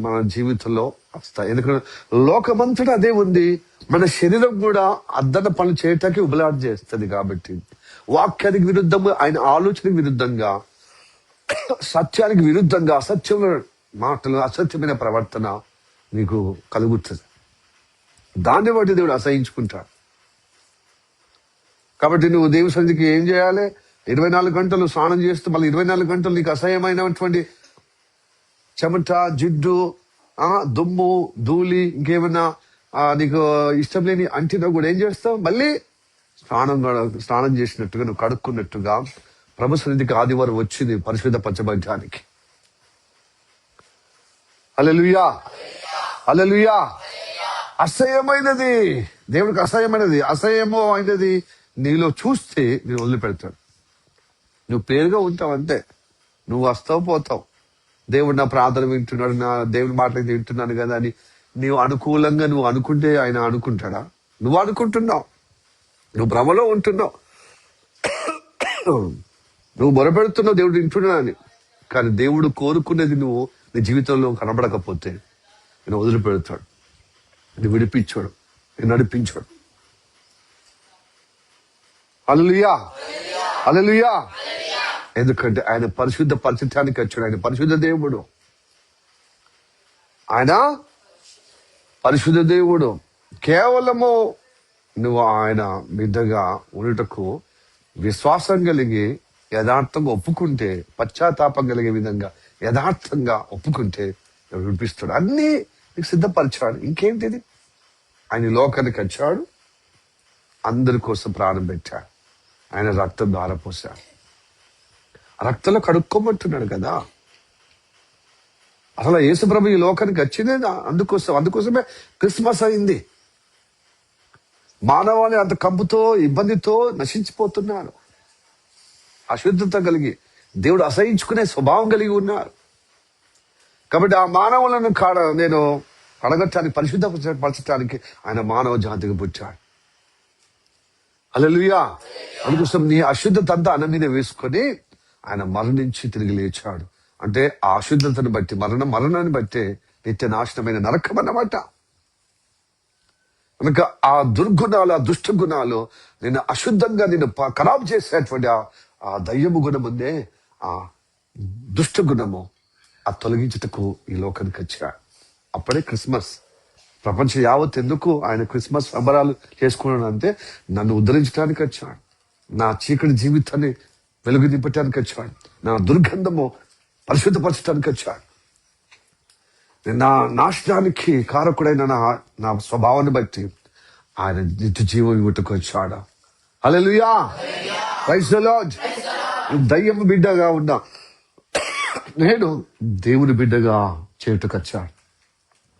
మన జీవితంలో వస్తాయి. ఎందుకంటే లోకమంతటా అదే ఉంది. మన శరీరం కూడా అద్దన పనులు చేయటానికి ఉబలాట చేస్తుంది. కాబట్టి వాక్యానికి విరుద్ధంగా, ఆయన ఆలోచనకు విరుద్ధంగా, సత్యానికి విరుద్ధంగా అసత్యమైన మాటలు, అసత్యమైన ప్రవర్తన నీకు కలుగుతుంది. దాన్ని బట్టి దేవుడు అసహించుకుంటాడు. కాబట్టి నువ్వు దేవుని సన్నిధికి ఏం చేయాలి? 24 గంటలు స్నానం చేస్తూ మళ్ళీ 24 గంటలు నీకు అసహ్యమైనటువంటి చెమట, జిడ్డు, దుమ్ము, ధూళి, ఇంకేమైనా నీకు ఇష్టం లేని అంటినా కూడా ఏం చేస్తావు? మళ్ళీ స్నానం చేసినట్టుగా, నువ్వు కడుక్కున్నట్టుగా ప్రభు సన్నిధికి ఆదివారం వచ్చింది పరిశుద్ధ పరచబడడానికి. హల్లెలూయా. హల్లెలూయా. అసహ్యమైనది, దేవుడికి అసహ్యమైనది, అసహ్యమో అయినది నీలో చూస్తే నేను వదిలిపెడతాడు. నువ్వు పేరుగా ఉంటావు అంతే, నువ్వు వస్తావు పోతావు. దేవుడు నా ప్రార్థన వింటున్నాడు, నా దేవుని మాటలు వింటున్నాను కదా అని నీవు అనుకూలంగా నువ్వు అనుకుంటే ఆయన అనుకుంటాడా? నువ్వు అనుకుంటున్నావు, నువ్వు భ్రమలో ఉంటున్నావు, నువ్వు మొరపెడుతున్నావు దేవుడు వింటున్నా అని. కానీ దేవుడు కోరుకునేది నువ్వు నీ జీవితంలో కనబడకపోతే నేను వదిలిపెడతాడు, నేను విడిపించాడు, నేను నడిపించాడు. హల్లెలూయా. హల్లెలూయా. ఎందుకంటే ఆయన పరిశుద్ధ పరిచయానికి వచ్చాడు. ఆయన పరిశుద్ధ దేవుడు, ఆయన పరిశుద్ధ దేవుడు. కేవలము నువ్వు ఆయన బిడ్డగా ఉండుటకు విశ్వాసం కలిగి యథార్థంగా ఒప్పుకుంటే, పశ్చాత్తాపం కలిగే విధంగా యథార్థంగా ఒప్పుకుంటే విడిపిస్తాడు. అన్ని నీకు సిద్ధపరిచాడు. ఇంకేంటిది? ఆయన లోకానికి వచ్చాడు, అందరి కోసం ప్రాణం పెట్టాడు, ఆయన రక్తం ధారపోసాడు, రక్తంలో కడుక్కోమంటున్నాడు కదా. అసలు యేసుప్రభు ఈ లోకానికి వచ్చిందే అందుకోసమే క్రిస్మస్ అయింది. మానవాళి అంత కంపుతో ఇబ్బందితో నశించిపోతున్నారు. అశుద్ధత కలిగి దేవుడు అసహించుకునే స్వభావం కలిగి ఉన్నారు. కాబట్టి ఆ మానవులను నేను అడగటానికి, పరిశుద్ధపరచడానికి ఆయన మానవ జాతికి పుట్టాడు. హల్లెలూయా. అందుకోసం నీ అశుద్ధత అంతా ఆయన మీద వేసుకొని ఆయన మరణించి తిరిగి లేచాడు. అంటే ఆ అశుద్ధతను బట్టి మరణాన్ని బట్టే నిత్య నాశనమైన నరకం అన్నమాట. కనుక ఆ దుర్గుణాలు, ఆ దుష్ట గుణాలు, నేను అశుద్ధంగా నేను ఖరాబు చేసేటువంటి ఆ దయ్యము గుణం ఉందే, ఆ దుష్ట గుణము ఆ తొలగించుటకు ఈ లోకానికి వచ్చాడు. అప్పుడే క్రిస్మస్. ప్రపంచం యావత్ ఎందుకు ఆయన క్రిస్మస్ సంబరాలు చేసుకున్నాడు అంటే, నన్ను ఉద్ధరించడానికి వచ్చాడు, నా చీకటి జీవితాన్ని వెలుగు నింపటానికి వచ్చాడు, నా దుర్గంధము పరిశుద్ధపరచడానికి వచ్చాడు, నా నాశనానికి కారకుడైన నా స్వభావాన్ని బట్టి ఆయన నిత్య జీవం ఇవ్వటకు వచ్చాడు. హల్లెలూయా. Praise the Lord. దయ్యం బిడ్డగా ఉన్నా నేను దేవుని బిడ్డగా చేయుటకు వచ్చాడు,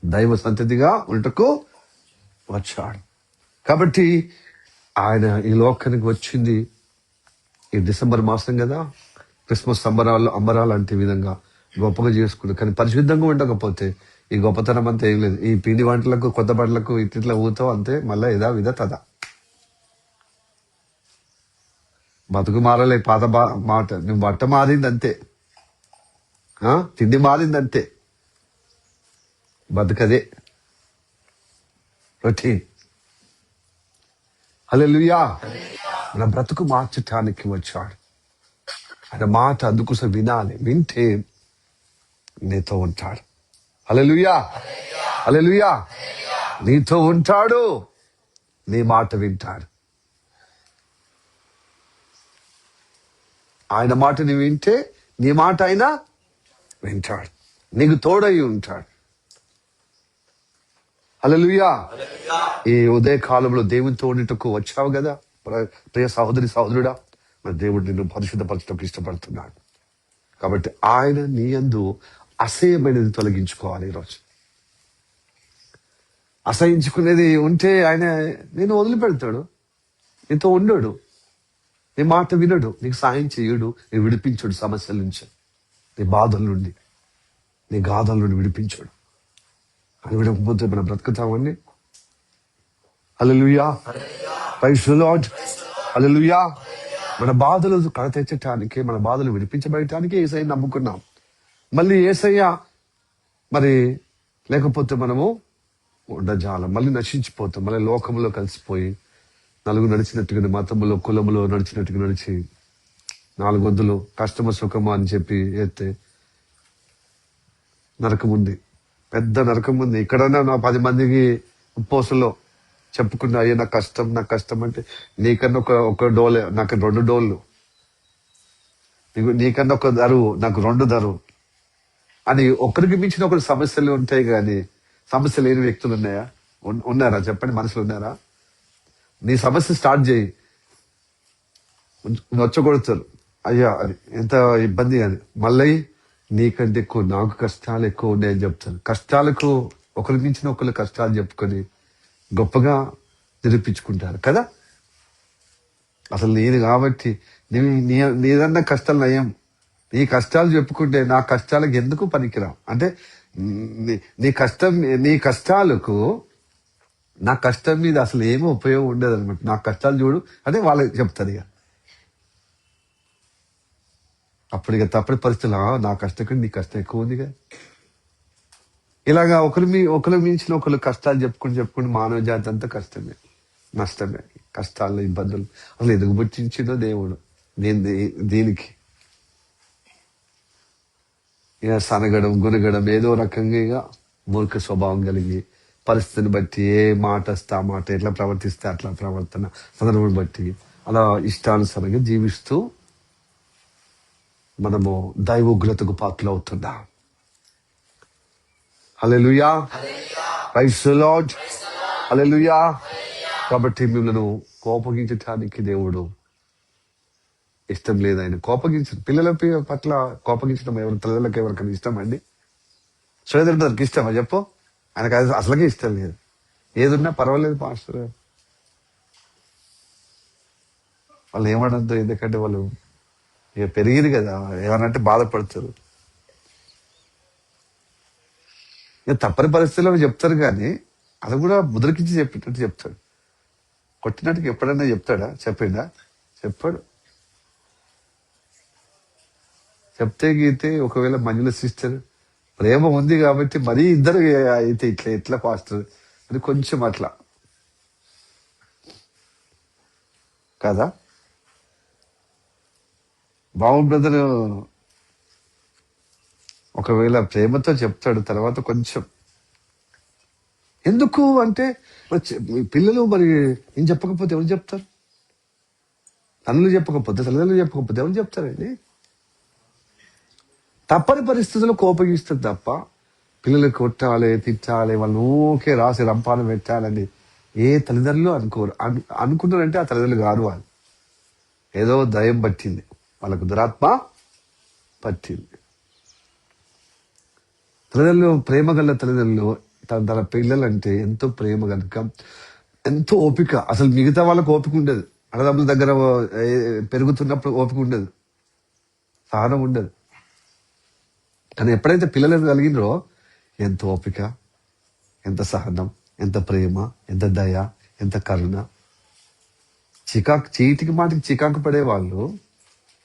దైవ సంతతిగా ఉండటకు వచ్చాడు. కాబట్టి ఆయన ఈ లోకానికి వచ్చింది ఈ డిసెంబర్ మాసం కదా. క్రిస్మస్ అంబరాలు అంటే విధంగా గొప్పగా చేసుకున్నాడు. కానీ పరిశుద్ధంగా ఉండకపోతే ఈ గొప్పతనం అంతా ఏం లేదు. ఈ పిండి వంటలకు, కొత్త బట్టలకు ఇట్లా ఊతావు అంతే. మళ్ళా ఇదా విధ తదా బతుకు మారలే. పాత మాట నువ్వు బట్ట మారింది అంతే, తిండి మారింది అంతే, బతుకదే రొటీన్. హల్లెలూయా. మన బ్రతుకు మార్చటానికి వచ్చాడు. ఆయన మాట అందుకోసం వినాలి. వింటే నీతో ఉంటాడు. హల్లెలూయా. హల్లెలూయా. నీతో ఉంటాడు, నీ మాట వింటాడు. ఆయన మాట నీ వింటే నీ మాట అయినా వింటాడు, నీకు తోడై ఉంటాడు. హల్లెలూయా. ఈ ఉదయ కాలంలో దేవునితో ఉండటకు వచ్చావు కదా ప్రియ సహోదరుడా. మరి దేవుడు నిన్ను పరిశుద్ధపరచడానికి ఇష్టపడుతున్నాడు. కాబట్టి ఆయన నీ యందు అసహ్యమైనది తొలగించుకోవాలి. ఈరోజు అసహించుకునేది ఉంటే ఆయన నేను వదిలిపెడతాడు, నీతో ఉండడు, నీ మాట వినడు, నీకు సాయం చేయడు, నీ విడిపించడు సమస్యల నుంచి, నీ బాధల నుండి, నీ గాథల నుండి విడిపించడు. అని విడకపోతే మనం బ్రతుకుతామని. Hallelujah. Praise the Lord. Hallelujah. మన బాధలు కడతెచ్చటానికి, మన బాధలు విడిపించబడటానికి యేసయ్యను నమ్ముకున్నాం. మళ్ళీ యేసయ్య మరి లేకపోతే మనము ఉండజాలం, మళ్ళీ నశించిపోతాం. మళ్ళీ లోకంలో కలిసిపోయి నలుగురు నడిచినట్టుగా, మతములో కులములో నడిచినట్టుగా నడిచి 4 గొంతులు కష్టము సుఖము అని చెప్పి ఎత్తే నరకం ఉంది, పెద్ద నరకం ఉంది. ఇక్కడన్నా నా 10 మందికి ఉప్పోసలో చెప్పుకున్నా, అయ్యే నాకు కష్టం అంటే, నీకన్నా ఒక డోలే, నాకు 2 డోళ్ళు, నీకన్నా ఒక దరువు, నాకు 2 దరువు అని ఒకరికి మించిన ఒకరి సమస్యలు ఉంటాయి. కానీ సమస్య లేని వ్యక్తులు ఉన్నారా చెప్పండి? మనుషులు ఉన్నారా? నీ సమస్య స్టార్ట్ చేయి, నొచ్చగొడతారు, అయ్యా అది ఎంత ఇబ్బంది అని. మళ్ళీ నీకంటే ఎక్కువ నాకు కష్టాలు ఎక్కువ ఉన్నాయని చెప్తాను. కష్టాలకు ఒకరి మించిన ఒకరు కష్టాలు చెప్పుకొని గొప్పగా నిరూపించుకుంటారు కదా. అసలు నేను కాబట్టి నీదన్నా కష్టాలు నయం, నీ కష్టాలు చెప్పుకుంటే నా కష్టాలకు ఎందుకు పనికిరావు అంటే, నీ కష్టాలకు నా కష్టం మీద అసలు ఏమీ ఉపయోగం ఉండదు అనమాట. నా కష్టాలు చూడు అంటే వాళ్ళకి చెప్తారు. ఇక అప్పుడు ఇక తప్పని పరిస్థితులు, నా కష్టం కంటే నీ కష్టం ఎక్కువ ఉంది కదా. ఇలాగా ఒకరు మించిన ఒకరు కష్టాలు చెప్పుకుని మానవ జాతి అంతా కష్టమే, నష్టమే, కష్టాలు, ఇబ్బందులు. అసలు ఎందుకు పుట్టించిందో దేవుడు దీనికి. ఇక సనగడం, గునగడం, ఏదో రకంగా ఇక మూర్ఖ స్వభావం కలిగి పరిస్థితిని బట్టి ఏ మాట వస్తే ఆ మాట, ఎట్లా ప్రవర్తిస్తే అట్లా ప్రవర్తన, సందర్భం బట్టి అలా ఇష్టానుసారంగా జీవిస్తూ మనము దైవోగ్రతకు పాత్రలు అవుతున్నాం. Hallelujah. Praise the Lord. Hallelujah. కాబట్టి మిమ్మల్ని కోపగించటానికి దేవుడు ఇష్టం లేదు. ఆయన పిల్లల పట్ల కోపగించడం తల్లిదండ్రులకు ఎవరికైనా ఇష్టం అండి? సురేంద్ర బ్రదర్కి ఇష్టమా చెప్పు? ఆయనకు అది అసలుకే ఇష్టం లేదు. ఏదున్నా పర్వాలేదు పాస్టర్, వాళ్ళు ఏమనద్దు, ఎందుకంటే వాళ్ళు ఇక పెరిగింది కదా, ఏమనంటే బాధపడతారు. ఇక తప్పని పరిస్థితుల్లో చెప్తారు, కానీ అది కూడా ముద్రకించి చెప్పేటట్టు చెప్తాడు. కొట్టినట్టుగా ఎప్పుడన్నా చెప్తాడా? చెప్పాడు. చెప్తే గీతే ఒకవేళ మంజుల సిస్టర్ ప్రేమ ఉంది కాబట్టి మరీ ఇద్దరు అయితే ఎట్లా పాస్టర్ అని కొంచెం అట్లా కదా. బాబు బ్రదర్ ఒకవేళ ప్రేమతో చెప్తాడు, తర్వాత కొంచెం ఎందుకు అంటే పిల్లలు మరి ఏం చెప్పకపోతే ఎవరు చెప్తారు? తల్లులు చెప్పకపోతే, తల్లిదండ్రులు చెప్పకపోతే ఎవరు చెప్తారండి? తప్పని పరిస్థితుల్లో కోపగిస్తుంది తప్ప పిల్లలు కొట్టాలి, తిట్టాలి, వాళ్ళు ఊకే రాసి రంపాన పెట్టాలని ఏ తల్లిదండ్రులు అనుకోరు. అనుకున్నారంటే ఆ తల్లిదండ్రులు కాదు, వాళ్ళు ఏదో దయం పట్టింది, వాళ్ళకు దురాత్మ పట్టింది. తల్లిదండ్రులు, ప్రేమ గల తల్లిదండ్రులు తన పిల్లలంటే ఎంతో ప్రేమ కనుక ఎంతో ఓపిక. అసలు మిగతా వాళ్ళకు ఓపిక ఉండదు, అన్నదమ్ముల దగ్గర పెరుగుతున్నప్పుడు ఓపిక ఉండదు, సహనం ఉండదు. కానీ ఎప్పుడైతే పిల్లలు కలిగినరో ఎంత ఓపిక, ఎంత సహనం, ఎంత ప్రేమ, ఎంత దయ, ఎంత కరుణ. చీటికి మాటికి చికాకు పడే వాళ్ళు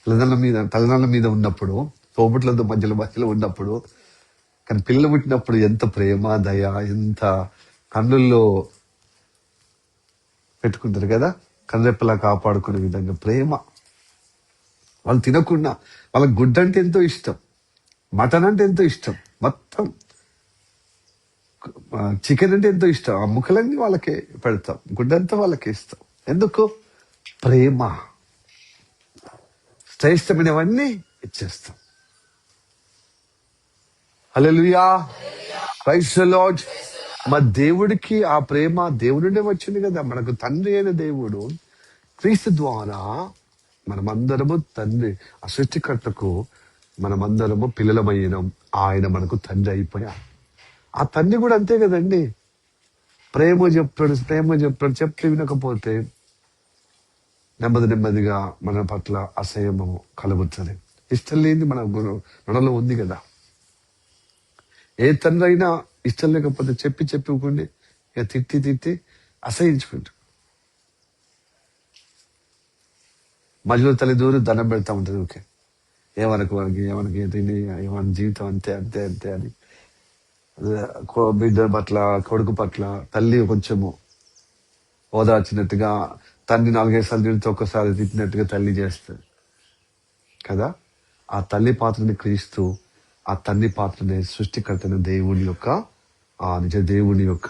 తల్లిదండ్రుల మీద ఉన్నప్పుడు, తోబుట్లతో మధ్యలో ఉన్నప్పుడు, కానీ పిల్లలు పుట్టినప్పుడు ఎంత ప్రేమ, దయ, ఎంత కన్నుల్లో పెట్టుకుంటారు కదా, కన్నెప్పలా కాపాడుకునే విధంగా ప్రేమ. వాళ్ళు తినకుండా, వాళ్ళకి గుడ్డ అంటే ఎంతో ఇష్టం, మటన్ అంటే ఎంతో ఇష్టం, మొత్తం చికెన్ అంటే ఎంతో ఇష్టం. ఆ ముక్కలన్నీ వాళ్ళకే పెడతాం, గుడ్డంతా వాళ్ళకే ఇస్తాం. ఎందుకు? ప్రేమ. శ్రేష్టమైనవన్నీ ఇచ్చేస్తాం. హల్లెలూయా, ప్రైజ్ ది లార్డ్. మా దేవుడికి ఆ ప్రేమ దేవుడి నుండే వచ్చింది కదా. మనకు తండ్రి అయిన దేవుడు క్రీస్తు ద్వారా మనమందరము తండ్రి, ఆ సృష్టికర్తకు మనమందరము పిల్లలమైనాం. ఆయన మనకు తండ్రి అయిపోయా. ఆ తండ్రి కూడా అంతే కదండి, ప్రేమ చెప్తాడు. చెప్తే వినకపోతే నెమ్మదిగా మన పట్ల అసహ్యము కలుగుతుంది. ఇష్టం లేని మనలో ఉంది కదా. ఏ తండ్రి అయినా ఇష్టం లేకపోతే చెప్పుకోండి, ఇక తిట్టి అసహించుకుంటాడు. మధ్యలో తల్లి దూరి దండం పెడతా ఉంటుంది, ఓకే ఏమనకి ఏమన జీవితం అంతే అని. బిడ్డ పట్ల, కొడుకు పట్ల తల్లి కొంచెము ఓదార్చినట్టుగా, తండ్రి 4-5 సార్లు తిడితే ఒక్కసారి తిట్టినట్టుగా తల్లి చేస్తుంది కదా. ఆ తల్లి పాత్రని క్రీస్తు, ఆ తండ్రి పాత్రని సృష్టికర్తన దేవుని యొక్క, ఆ నిజ దేవుని యొక్క,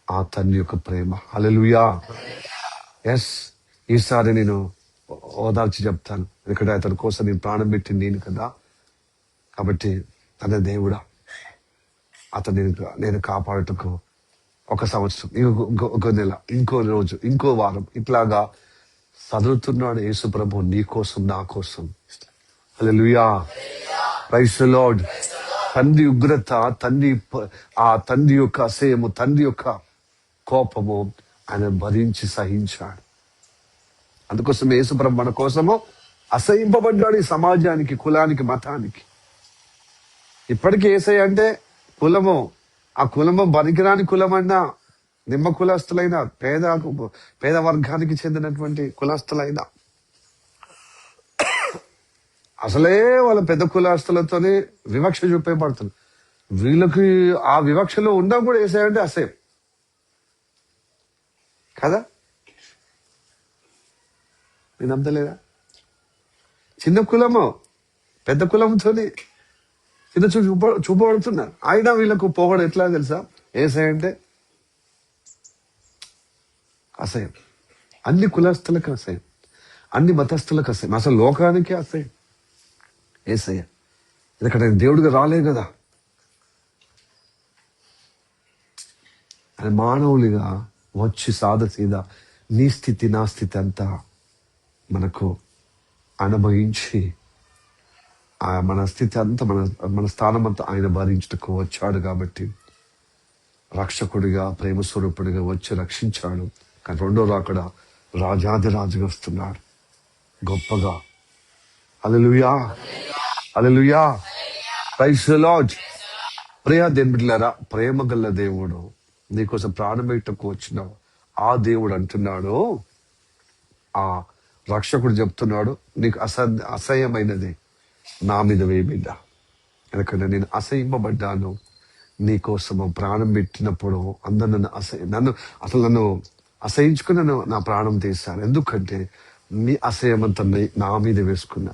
ఆ తండ్రి యొక్క ప్రేమ. హల్లెలూయా. ఎస్, ఈసారి నేను ఓదార్చి చెప్తాను, ఎందుకంటే అతని కోసం నేను ప్రాణం పెట్టింది నేను కదా. కాబట్టి తన దేవుడా, అతను నేను కాపాడుటకు 1 సంవత్సరం, ఇంకో నెల, ఇంకో రోజు, ఇంకో వారం, ఇట్లాగా చదువుతున్నాడు యేసు ప్రభు నీ కోసం, నా కోసం. హల్లెలూయా, ప్రైజ్ ది లార్డ్. తండ్రి ఉగ్రత, ఆ తండ్రి యొక్క అసహ్యము, తండ్రి యొక్క కోపము ఆయన భరించి సహించాడు. అందుకోసం యేసు ప్రభు మన కోసము అసహింపబడ్డాడు, ఈ సమాజానికి, కులానికి, మతానికి. ఇప్పటికీ యేసయ్య అంటే కులము, ఆ కులము పనికిరాని కులమన్నా, నిమ్మ కులస్తులైన, పేద వర్గానికి చెందినటువంటి కులస్తులైనా, అసలే వాళ్ళ పెద్ద కులస్తులతోనే వివక్ష చూపేయబడుతుంది. వీళ్ళకి ఆ వివక్షలో ఉన్నా కూడా యేసయ్య అంటే అసహ్యం కదా. నేను నమ్మలేదా? చిన్న కులము పెద్ద కులంతోనే చిన్న చూపబడుతున్నారు. అయినా వీళ్ళకు పోవడం ఎట్లా తెలుసా? యేసయ్య అంటే అసహ్యం. అన్ని కులస్తులకు అసహ్యం, అన్ని మతస్థులకు అసహ్యం, అసలు లోకానికి అసహ్యం యేసయ్య. ఎందుకంటే దేవుడిగా రాలే కదా, ఆయన మానవులుగా వచ్చి సాదా నీ స్థితి, నా స్థితి అంతా మనకు అనుభవించి మన స్థితి అంతా మన స్థానం అంతా ఆయన భరించుటకు వచ్చాడు కాబట్టి రక్షకుడిగా ప్రేమ స్వరూపుడిగా వచ్చి రక్షించాడు. కానీ రెండో రాకడ రాజాది రాజుగా వస్తున్నాడు గొప్పగా. హల్లెలూయా, హల్లెలూయా, ప్రైజ్ ది లార్డ్. దేవుని బిడ్డలారా, ప్రేమ గల దేవుడు నీకోసం ప్రాణం పెట్టకు వచ్చిన ఆ దేవుడు అంటున్నాడు, ఆ రక్షకుడు చెప్తున్నాడు, నీకు అసహ్యమైనది నా మీద వేయబిడ్డ, ఎందుకంటే నేను అసహ్యింపబడ్డాను నీకోసము ప్రాణం పెట్టినప్పుడు. అందరు నన్ను అసహించుకుని నా ప్రాణం తీశాను. ఎందుకంటే నీ అసహ్యమంతా నా మీద వేసుకున్నా.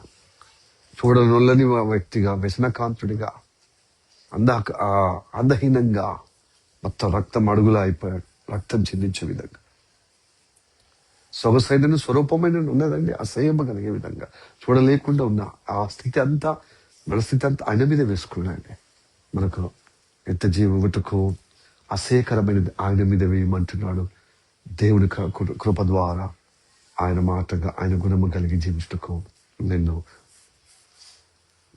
చూడనొల్లని వ్యక్తిగా, వ్యసనకాంతుడిగా, అందహీనంగా మొత్తం రక్తం అడుగులా అయిపోయాడు, రక్తం చిందించే విధంగా. సొగసైన స్వరూపమైన ఉన్నదండి, అసహ్యం కలిగే విధంగా చూడలేకుండా ఉన్న ఆ స్థితి అంతా, మన స్థితి అంతా ఆయన మీద వేసుకున్నాండి. మనకు ఎంత జీవముటకు అసహ్యకరమైనది ఆయన మీద వేయమంటున్నాడు. దేవుని కృప ద్వారా ఆయన మాటగా, ఆయన గుణము కలిగి జీవించుటకు నిన్ను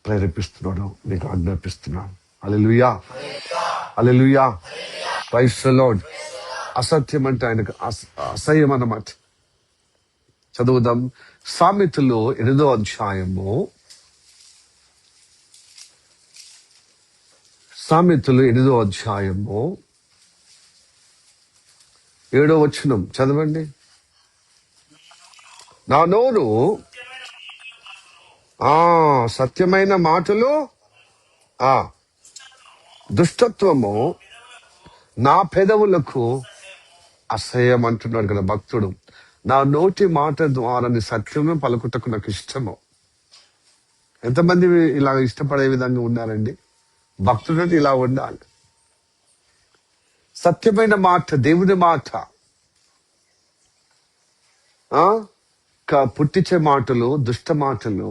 ప్రేరేపిస్తున్నాడు, నీకు ఆజ్ఞాపిస్తున్నాడు. హల్లెలూయా, హల్లెలూయా, ప్రైజ్ ది లార్డ్. అసత్యం అంటే ఆయనకు అసహ్యం అన్నమాట. చదువుదాం. సామెతలు 8వ అధ్యాయము, సామెతలు 8వ అధ్యాయము 7వ వచనం చదవండి. నా నోరు సత్యమైన మాటలు, దుష్టత్వము నా పెదవులకు అసహ్యం అంటున్నాడు కదా భక్తుడు. నా నోటి మాట ద్వారా నీ సత్యమే పలుకుటకు నాకు ఇష్టము. ఎంతమంది ఇలా ఇష్టపడే విధంగా ఉన్నారండి? భక్తుడు ఇలా ఉండాలి. సత్యమైన మాట, దేవుని మాట, పుట్టించే మాటలు, దుష్ట మాటలు,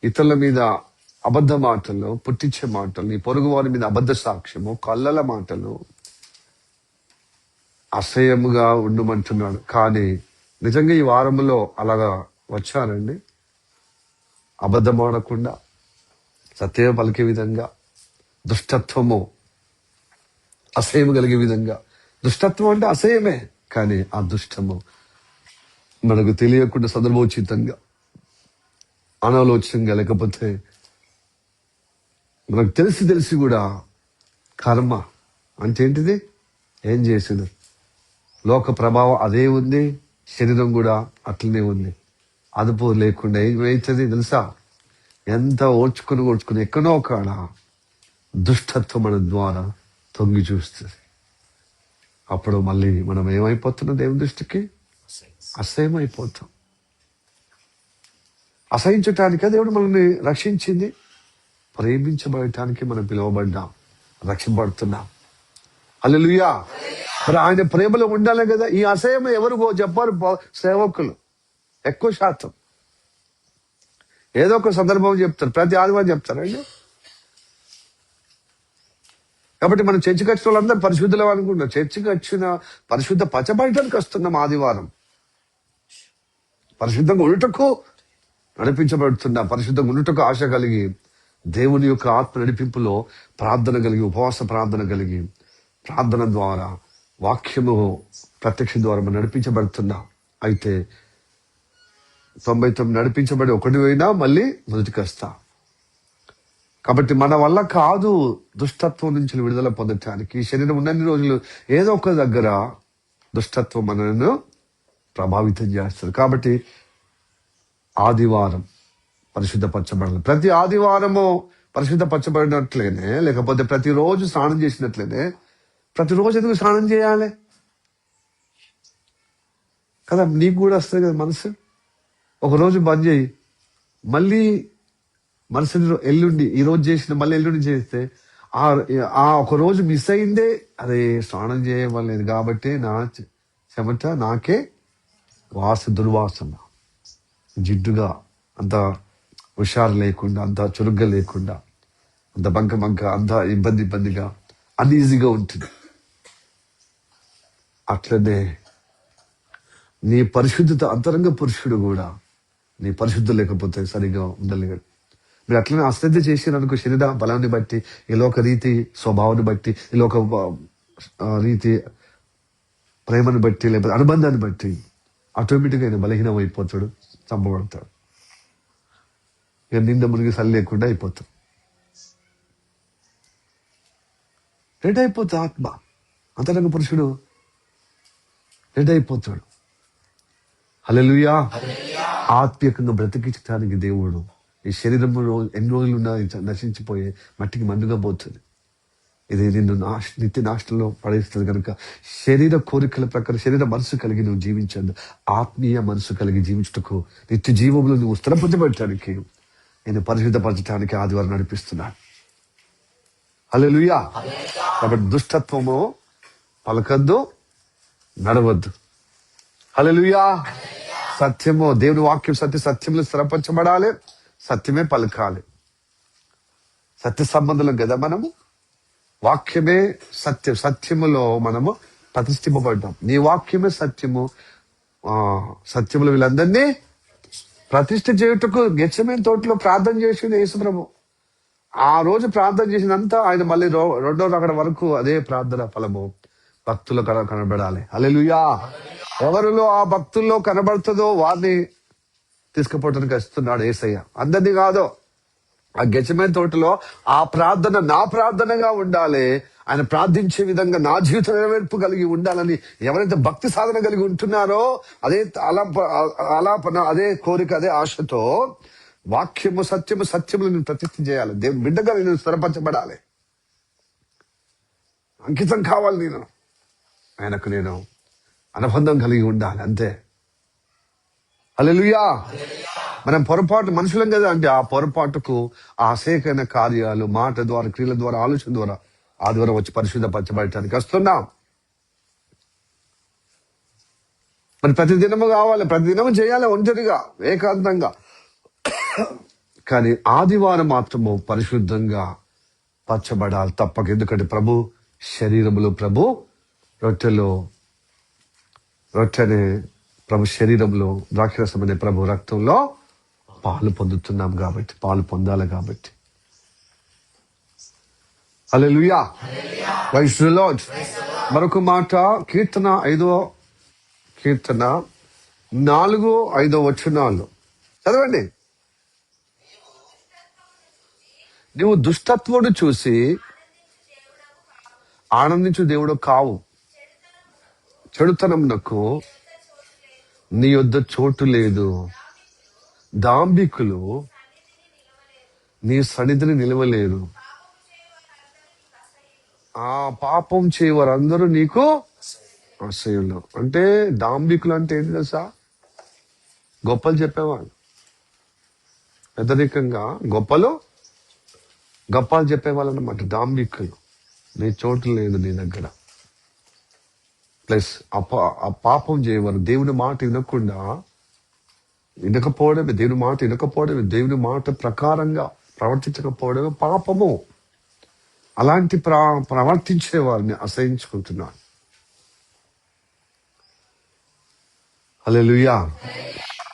ఇతరుల మీద అబద్ధ మాటలు, పుట్టించే మాటలు, నీ పొరుగు వారి మీద అబద్ధ సాక్ష్యము, కళ్ళల మాటలు అసహ్యముగా ఉండమంటున్నాడు. కానీ నిజంగా ఈ వారంలో అలాగా వచ్చారండి. అబద్ధం ఆడకుండా సత్యం పలికే విధంగా, దుష్టత్వము అసహ్యం కలిగే విధంగా. దుష్టత్వం అంటే అసహ్యమే, కానీ ఆ దుష్టము మనకు తెలియకుండా సందర్భోచితంగా, అనాలోచితంగా, లేకపోతే మనకు తెలిసి కూడా కర్మ అంటే ఏంటిది, ఏం చేసింది, లోక ప్రభావం అదే ఉంది, శరీరం కూడా అట్లనే ఉంది. అదుపు లేకుండా ఏమవుతుంది తెలుసా? ఎంత ఓర్చుకుని ఎక్కడో కాడ దుష్టత్వం మన ద్వారా తొంగి చూస్తుంది. అప్పుడు మళ్ళీ మనం ఏమైపోతున్నాం? దేవుని దృష్టికి అసహ్యం అయిపోతాం. అసహించటానికే దేవుడు మనల్ని రక్షించింది. ప్రేమించబడటానికి మనం పిలువబడ్డాం, రక్షింపబడుతున్నాం. హల్లెలూయా. మరి ఆయన ప్రేమలో ఉండాలి కదా. ఈ అసహ్యం ఎవరు చెప్పారు? సేవకులు ఎక్కువ శాతం ఏదో ఒక సందర్భం చెప్తారు, ప్రతి ఆదివారం చెప్తారండి. కాబట్టి మనం చర్చికి వచ్చిన వాళ్ళందరూ పరిశుద్ధులు అనుకుంటాం. చర్చికి వచ్చిన పరిశుద్ధ పచ్చబడటానికి వస్తున్నాం. ఆదివారం పరిశుద్ధంగా ఉండుటకు నడిపించబడుతున్నాం. పరిశుద్ధంగా ఉండుటకు ఆశ కలిగి, దేవుని యొక్క ఆత్మ నడిపింపులో ప్రార్థన కలిగి, ఉపవాస ప్రార్థన కలిగి, ప్రార్థన ద్వారా, వాక్యము ప్రత్యక్ష ద్వారా మనం నడిపించబడుతున్నాం. అయితే 99 నడిపించబడి ఒకటి పోయినా మళ్ళీ మొదటికి వస్తా. కాబట్టి మన వల్ల కాదు దుష్టత్వం నుంచి విడుదల పొందటానికి. శరీరం ఉన్నన్ని రోజులు ఏదో ఒక దగ్గర దుష్టత్వం మనను ప్రభావితం చేస్తుంది. కాబట్టి ఆదివారం పరిశుద్ధపరచబడాలి. ప్రతి ఆదివారము పరిశుద్ధపరచబడినట్లేనే, లేకపోతే ప్రతిరోజు స్నానం చేసినట్లేనే. ప్రతిరోజు ఎందుకు స్నానం చేయాలి కదా? నీకు కూడా వస్తుంది కదా మనసు. ఒకరోజు బంద్ చేయి, మళ్ళీ మరుసటి ఎల్లుండి, ఈ రోజు చేసిన మళ్ళీ ఎల్లుండి చేస్తే ఆ ఒక రోజు మిస్ అయిందే. అరే స్నానం చేయవలేదు కాబట్టి నా చెమట నాకే దుర్వాసన, జిడ్డుగా, అంత హుషారు లేకుండా, అంత చురుగ్గా లేకుండా, అంత బంక అంత ఇబ్బందిగా, అన్ఈజీగా ఉంటుంది. అట్లనే నీ పరిశుద్ధత, అంతరంగ పురుషుడు కూడా నీ పరిశుద్ధ లేకపోతే సరిగా ఉండలేడు. మీరు అట్లనే అశ్రద్ధ చేసినారు అనుకో, శరీర బలాన్ని బట్టి, ఈ లోక రీతి స్వభావాన్ని బట్టి, ఈ లోక రీతి ప్రేమను బట్టి, లేకపోతే అనుబంధాన్ని బట్టి ఆటోమేటిక్గా ఆయన బలహీనం అయిపోతాడు, చంపబడతాడు. ఇక నింద మునిగి సరి లేకుండా అయిపోతాడు. రెడ్ అయిపోతుంది ఆత్మ. అంతరంగ పురుషుడు రెడ్ అయిపోతాడు. హల్లెలూయా. ఆత్మీయంగా బ్రతికించడానికి దేవుడు ఈ శరీరంలో ఎన్ని రోజులు ఉన్నా నశించిపోయే మట్టికి మందుగా పోతుంది. ఇది నిన్ను నిత్య నాశనంలో పడేస్తుంది కనుక శరీర కోరికల ప్రకారం శరీర మనసు కలిగి నువ్వు జీవించదు, ఆత్మీయ మనసు కలిగి జీవించటకు, నిత్య జీవంలో నువ్వు స్థిరపరచబడటానికి, నేను పరిశుద్ధపరచడానికి ఆదివారం నడిపిస్తున్నాను. హల్లెలూయా. కాబట్టి దుష్టత్వము పలకద్దు, నడవద్దు. హల్లెలూయా. సత్యము, దేవుని వాక్యం సత్యంలో స్థిరపరచబడాలి, సత్యమే పలకాలి. సత్య సంబంధులం కదా మనము. వాక్యమే సత్యం, సత్యములో మనము ప్రతిష్ఠింపబడ్డాం. నీ వాక్యమే సత్యము. సత్యములు వీళ్ళందరినీ ప్రతిష్ఠ చేయుటకు గెత్సేమనే తోటలో ప్రార్థన చేసింది యేసుప్రభు. ఆ రోజు ప్రార్థన చేసినంత ఆయన మళ్ళీ రెండో అక్కడ వరకు అదే ప్రార్థన ఫలము భక్తులు కనబడాలి. హల్లెలూయా. ఎవరిలో ఆ భక్తుల్లో కనబడుతుందో వారిని తీసుకుపోవటానికి వస్తున్నాడు యేసయ్య, అందరినీ కాదు. ఆ గెత్సేమనే తోటలో ఆ ప్రార్థన నా ప్రార్థనగా ఉండాలి, ఆయన ప్రార్థించే విధంగా నా జీవిత నెరవేర్పు కలిగి ఉండాలని ఎవరైతే భక్తి సాధన కలిగి ఉంటున్నారో, అదే ఆలాపన, అదే కోరిక, అదే ఆశతో వాక్యము సత్యములు నేను ప్రతిష్ఠ చేయాలి. దేవుని బిడ్డగా నేను స్థిరపరచబడాలి, అంకితం కావాలి. నేను ఆయనకు నేను అనుబంధం కలిగి ఉండాలి, అంతే. హల్లెలూయా. మనం పొరపాటు మనుషులం కదా, అంటే ఆ పొరపాటుకు ఆ అసేకైన కార్యాలు మాట ద్వారా, క్రియల ద్వారా, ఆలోచన ద్వారా ఆదివారం వచ్చి పరిశుద్ధపరచబడటానికి వస్తున్నాం. మరి ప్రతిదినము కావాలి, ప్రతిదినము చేయాలి, ఒంటరిగా ఏకాంతంగా. కానీ ఆదివారం మాత్రము పరిశుద్ధంగా పరచబడాలి తప్పక. ఎందుకంటే ప్రభు శరీరములో, ప్రభు రొట్టెనే ప్రభు శరీరంలో, ద్రాక్షరసం అనే ప్రభు రక్తంలో పాలు పొందుతున్నాం కాబట్టి, పాలు పొందాలి కాబట్టి. హల్లెలూయా. Praise the Lord. మరొక మాట, కీర్తన 5వ కీర్తన 4-5 వచనాలు చదవండి. నువ్వు దుష్టత్వుడు చూసి ఆనందించు దేవుడు కావు, చెడుతనమునకు నీ యొద్ద చోటు లేదు. దాంభికులు నీ సన్నిధిని నిలవలేరు. ఆ పాపం చేయవారందరూ నీకు అసహ్యులు. అంటే దాంభికులు అంటే ఏంటి తెలుసా? గొప్పలు చెప్పేవాళ్ళు, పెద్దరికంగా గొప్పలు చెప్పేవాళ్ళు అన్నమాట దాంభికులు. నీ చోటు లేదు నీ దగ్గర. ప్లస్ ఆ పాపం చేయవారు, దేవుని మాట వినకపోవడమే, దేవుని మాట ప్రకారంగా ప్రవర్తించకపోవడమే పాపము. అలాంటి ప్రవర్తించే వారిని అసహించుకుంటున్నాను. హల్లెలూయా.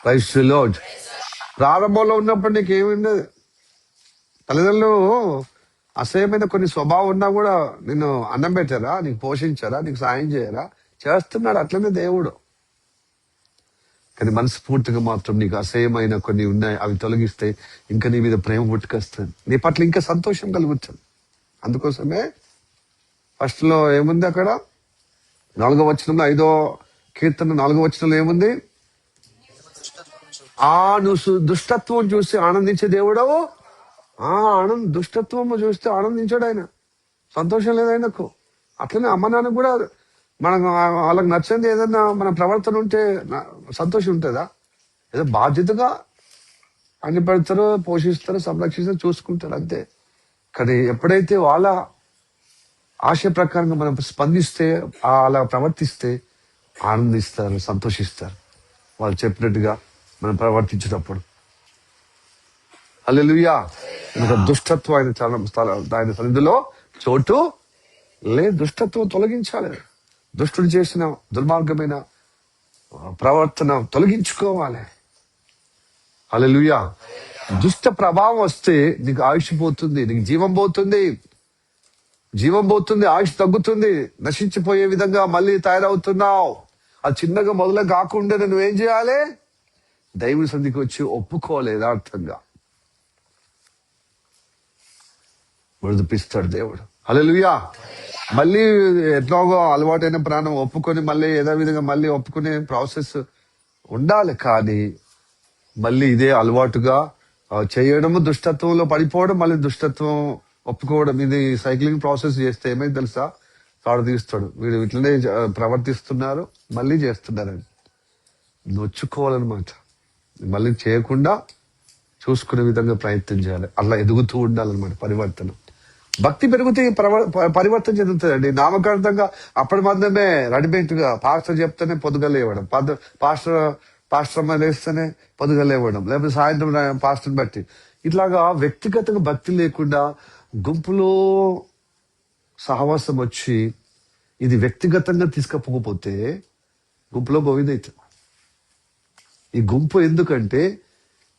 Praise the Lord. ప్రారంభంలో ఉన్నప్పుడు నీకు ఏముండదు, తల్లిదండ్రులు అసహ్యమైన కొన్ని స్వభావం ఉన్నా కూడా నిన్ను అన్నం పెట్టారా, నీకు పోషించారా, నీకు సాయం చేయరా? చేస్తున్నాడు అట్లనే దేవుడు. కానీ మనస్ఫూర్తిగా మాత్రం నీకు అసహ్యమైన కొన్ని ఉన్నాయి, అవి తొలగిస్తే ఇంకా నీ మీద ప్రేమ పుట్టుకొస్తుంది, నీ పట్ల ఇంకా సంతోషం కలుగుతుంది. అందుకోసమే ఫస్ట్ లో ఏముంది అక్కడ 4వ వచనంలో, 5వ కీర్తన 4వ వచనంలో ఏముంది? నువ్వు దుష్టత్వం చూసి ఆనందించే దేవుడవు. దుష్టత్వము చూస్తే ఆనందించాడు ఆయన, సంతోషం లేదు ఆయనకు. అట్లనే అమ్మ నాన్న కూడా మనకు వాళ్ళకి నచ్చింది ఏదన్నా మన ప్రవర్తన ఉంటే సంతోషం ఉంటుందా? ఏదో బాధ్యతగా అన్ని పెడతారో, పోషిస్తారో, సంరక్షిస్తారో, చూసుకుంటారు, అంతే. కానీ ఎప్పుడైతే వాళ్ళ ఆశ ప్రకారంగా మనం స్పందిస్తే, అలా ప్రవర్తిస్తే ఆనందిస్తారు, సంతోషిస్తారు వాళ్ళు చెప్పినట్టుగా మనం ప్రవర్తించేటప్పుడు. హల్లెలూయా. దుష్టత్వం ఆయన సన్నిధిలో చోటు లేదు. దుష్టత్వం తొలగించాలి. దుష్టుడు చేసిన దుర్మార్గమైన ప్రవర్తన తొలగించుకోవాలి. హల్లెలూయా. దుష్ట ప్రభావం వస్తే నీకు ఆయుష్ పోతుంది, నీకు జీవం పోతుంది, ఆయుష్ తగ్గుతుంది, నశించిపోయే విధంగా మళ్ళీ తయారవుతున్నావు. అది చిన్నగా మొదలు కాకుండా నువ్వేం చేయాలి? దైవ సన్నిధికి వచ్చి ఒప్పుకోవాలి, యథార్థంగా విడిపిస్తాడు దేవుడు. హల్లెలూయా. మళ్ళీ ఎట్లాగో అలవాటైన ప్రాణం ఒప్పుకొని మళ్ళీ ఏదో విధంగా మళ్ళీ ఒప్పుకునే ప్రాసెస్ ఉండాలి. కానీ మళ్ళీ ఇదే అలవాటుగా చేయడము, దుష్టత్వంలో పడిపోవడం, మళ్ళీ దుష్టత్వం ఒప్పుకోవడం, ఇది సైక్లింగ్ ప్రాసెస్ చేస్తే ఏమైంది తెలుసా? తాడు తీస్తాడు, వీడు ఇట్లనే ప్రవర్తిస్తున్నారు, మళ్ళీ చేస్తున్నారని నొచ్చుకోవాలన్నమాట. మళ్ళీ చేయకుండా చూసుకునే విధంగా ప్రయత్నం చేయాలి. అలా ఎదుగుతూ ఉండాలన్నమాట. పరివర్తన, భక్తి పెరిగితే పరివర్తన చెందుతుందండి. నామకార్థంగా అప్పటి మాత్రమే రెడీమేడ్ గా పాస్టర్ చెప్తేనే పొద్దుగా లేవడం, పాస్టర్ లేస్తేనే పొద్దుగా లేవడం, లేకపోతే సాయంత్రం పాస్టర్ని బట్టి, ఇట్లాగా వ్యక్తిగతంగా భక్తి లేకుండా గుంపులో సహవాసం వచ్చి ఇది వ్యక్తిగతంగా తీసుకపోతే గుంపులో గోవిందైతే. ఈ గుంపు ఎందుకంటే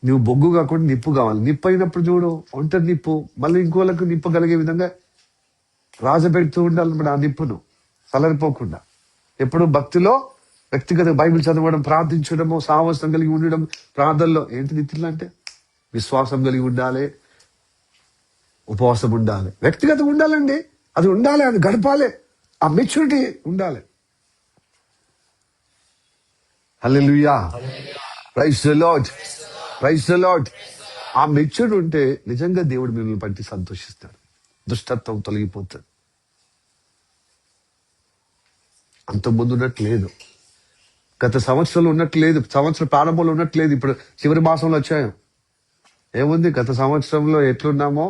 నువ్వు బొగ్గు కాకుండా నిప్పు కావాలి. నిప్పు అయినప్పుడు చూడు, ఒంటరి నిప్పు మళ్ళీ ఇంకోళ్ళకు నిప్పగలిగే విధంగా రాజపెడుతూ ఉండాలన్నమాట. ఆ నిప్పును చల్లరిపోకుండా ఎప్పుడు భక్తిలో వ్యక్తిగత బైబిల్ చదవడం, ప్రార్థించడము, సాహసం కలిగి ఉండడం, ప్రార్థనలో ఏంటి నిత్యులు అంటే విశ్వాసం కలిగి ఉండాలి, ఉపవాసం ఉండాలి, వ్యక్తిగతం ఉండాలండి. అది ఉండాలి, అది గడపాలి, ఆ మెచ్యూరిటీ ఉండాలి. Hallelujah, praise the Lord, praise the Lord. ఆ మెచ్యూరిటీ ఉంటే నిజంగా దేవుడు మిమ్మల్ని బట్టి సంతోషిస్తాడు, దుష్టత్వం తొలగిపోతుంది. అంత ముందు ఉన్నట్లేదు, గత సంవత్సరంలో ఉన్నట్లేదు, సంవత్సరం ప్రారంభంలో ఉన్నట్లేదు, ఇప్పుడు చివరి మాసంలో వచ్చాయి. ఏముంది? గత సంవత్సరంలో ఎట్లున్నామో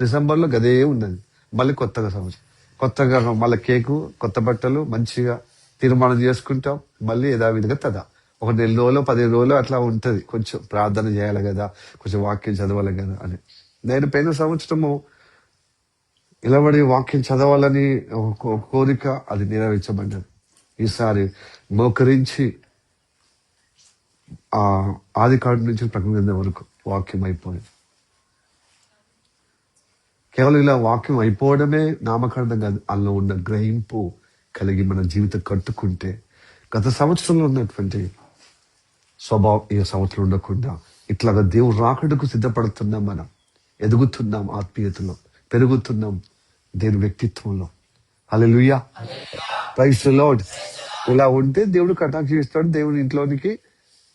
డిసెంబర్లో గదే ఉన్నది. మళ్ళీ కొత్తగా సంవత్సరం, కొత్తగా మళ్ళీ కేకు, కొత్త బట్టలు, మంచిగా తీర్మానం చేసుకుంటాం. మళ్ళీ యథావిధిగా తదా ఒక 4 రోజులు 15 రోజులు అట్లా ఉంటది. కొంచెం ప్రార్థన చేయాలి కదా, కొంచెం వాక్యం చదవాలి కదా అని. నేను పోయిన సంవత్సరము నిలబడి వాక్యం చదవాలని ఒక కోరిక, అది నెరవేర్చబడ్డది. ఈసారి మోకరించి ఆ ఆది కాండం నుంచి ప్రకటన వరకు వాక్యం అయిపోయింది. కేవలం ఇలా వాక్యం అయిపోవడమే నామకార్థం కాదు, అందులో ఉన్న గ్రహింపు కలిగి మన జీవితం కట్టుకుంటే గత సంవత్సరంలో ఉన్నటువంటి స్వభావం ఈ సంవత్సరం ఉండకుండా ఇట్లాగా దేవుడు రాకడకు సిద్ధపడుతున్నాం. మనం ఎదుగుతున్నాం, ఆత్మీయతలో పెరుగుతున్నాం, దేవుని వ్యక్తిత్వంలో. హల్లెలూయా, ప్రైజ్ ది లార్డ్. ఇలా ఉంటే దేవుడు కటాక్షిస్తాడు. దేవుని ఇంట్లోనికి,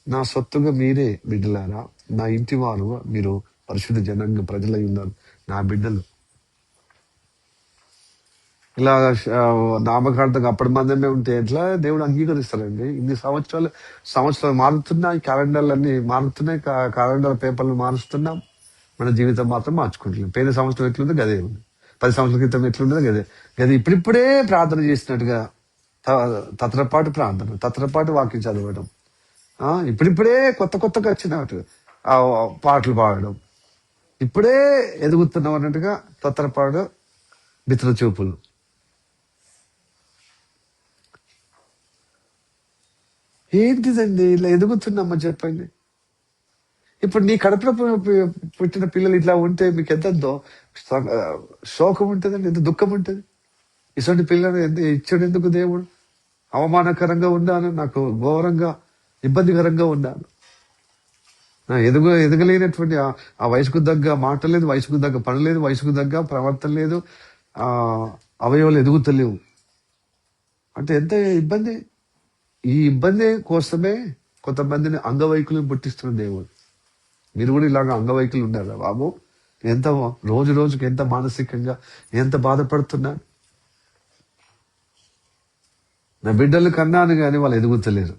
నా సొత్తుగా మీరే బిడ్డలారా, నా ఇంటి వారు మీరు పరిశుద్ధ జనంగా ప్రజలై ఉన్నారు, నా బిడ్డలు. ఇలా నామకార్థంగా అప్పటి మందమే ఉంటే ఎట్లా దేవుడు అంగీకరిస్తారండి? ఇన్ని సంవత్సరాలు మారుతున్నాయి, క్యాలెండర్లు మారుతున్నాయి, క్యాలెండర్ పేపర్లు మారుస్తున్నాం, మన జీవితం మాత్రం మార్చుకుంటున్నాం. పోయిన సంవత్సరం ఎట్లుందో గదే ఉంది, 10 సంవత్సరాల క్రితం ఎట్లుండదో గదే ఇప్పుడిప్పుడే ప్రార్థన చేసినట్టుగా తత్రపాటు ప్రార్థన, తత్రపాటు వాక్యం చదవడం, ఇప్పుడిప్పుడే కొత్తగా వచ్చినట్టు ఆ పాటలు పాడడం, ఇప్పుడే ఎదుగుతున్నాం అన్నట్టుగా తత్రపాటు మిత్ర చూపులు. ఏంటిదండి ఇలా ఎదుగుతున్నామా చెప్పండి? ఇప్పుడు నీ కడుపులో పుట్టిన పిల్లలు ఇట్లా ఉంటే మీకు ఎంత శోకం ఉంటుందండి, ఎంత దుఃఖం ఉంటుంది. ఇటువంటి పిల్లలు ఇచ్చాడు ఎందుకు దేవుడు? అవమానకరంగా ఉన్నాను, నాకు ఘోరంగా ఇబ్బందికరంగా ఉన్నాను, నా ఎదగలేనటువంటి ఆ వయసుకు తగ్గ మాట లేదు, వయసుకు తగ్గ పని లేదు, వయసుకు తగ్గ ప్రవర్తన లేదు, అవయవాలు ఎదుగుతలేవు అంటే ఎంత ఇబ్బంది. ఈ ఇబ్బంది కోసమే కొంతమందిని అంగవైకులను పుట్టిస్తున్న దేవుడు. మీరు కూడా ఇలాగ అంగవైకులు ఉన్నారా బాబు? ఎంత రోజుకి ఎంత మానసికంగా ఎంత బాధపడుతున్నాను. నా బిడ్డలు కన్నాను కానీ వాళ్ళు ఎదుగుతలేరు.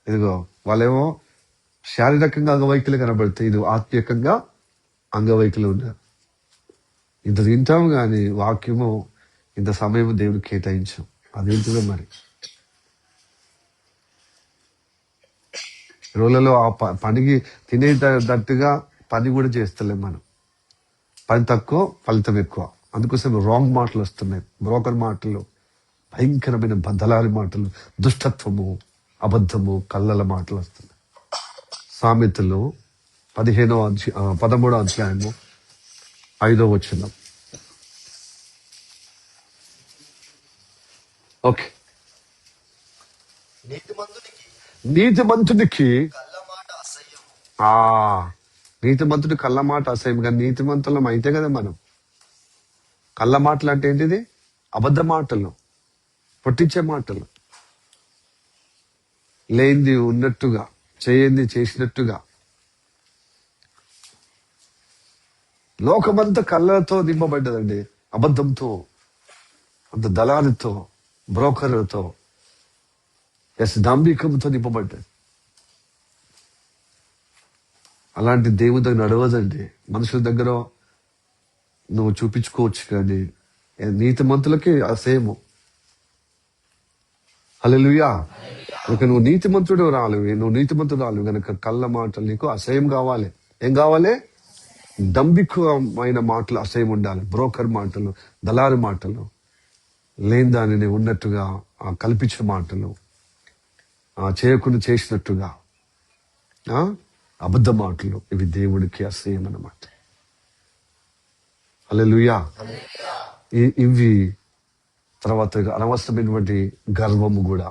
ఇదిగో వాళ్ళేమో శారీరకంగా అంగవైకులు కనబడితే ఇది ఆత్మీయంగా అంగవైకులు ఉన్నారు. ఇంత తింటాము కానీ వాక్యము ఇంత సమయం దేవుడు కేటాయించాం. అదేంటిదో మరి. రోజులలో ఆ పనికి తినేటట్టుగా పని కూడా చేస్తలేం మనం. పని తక్కువ, ఫలితం ఎక్కువ. అందుకోసం రాంగ్ మాటలు వస్తున్నాయి, బ్రోకర్ మాటలు, భయంకరమైన దళారి మాటలు, దుష్టత్వము, అబద్ధము, కళ్ళల మాటలు వస్తున్నాయి. సామెతలు 13వ అధ్యాయము 5వ వచనం. ఓకే. నీతిమంతుడికి నీతిమంతుడి కళ్ళ మాట అసహ్యం. కానీ నీతిమంతులం అయితే కదా మనం. కళ్ళ మాటలు అంటే ఏంటిది? అబద్ధ మాటలు, పొట్టించే మాటలు, లేనిది ఉన్నట్టుగా, చేయంది చేసినట్టుగా. లోకమంతా కళ్ళతో నింపబడ్డదండి, అబద్ధంతో, అంత దళాలతో, బ్రోకర్లతో, డాంబికంతో నింపబడ్డది. అలాంటి దేవుని దగ్గర నడవదండి. మనుషుల దగ్గర నువ్వు చూపించుకోవచ్చు, కానీ నీతిమంతులకి అసేము. హల్లెలూయా. ఇక నువ్వు నీతిమంతుడు రాలేవు, నువ్వు నీతిమంతుడు రాలేవు కనుక కళ్ళ మాటలు నీకు అసహ్యం కావాలి. ఏం కావాలి? డంబికమైన మాటలు అసహ్యం ఉండాలి. బ్రోకర్ మాటలు, దళారి మాటలు, లేని దానిని ఉన్నట్టుగా కల్పించే మాటలు, చేయకుండా చేసినట్టుగా అబద్ధ మాటలు, ఇవి దేవుడికి అసహ్యం అన్నమాట. హల్లెలూయా. ఇవి తర్వాత అనవసరమైనటువంటి గర్వము కూడా.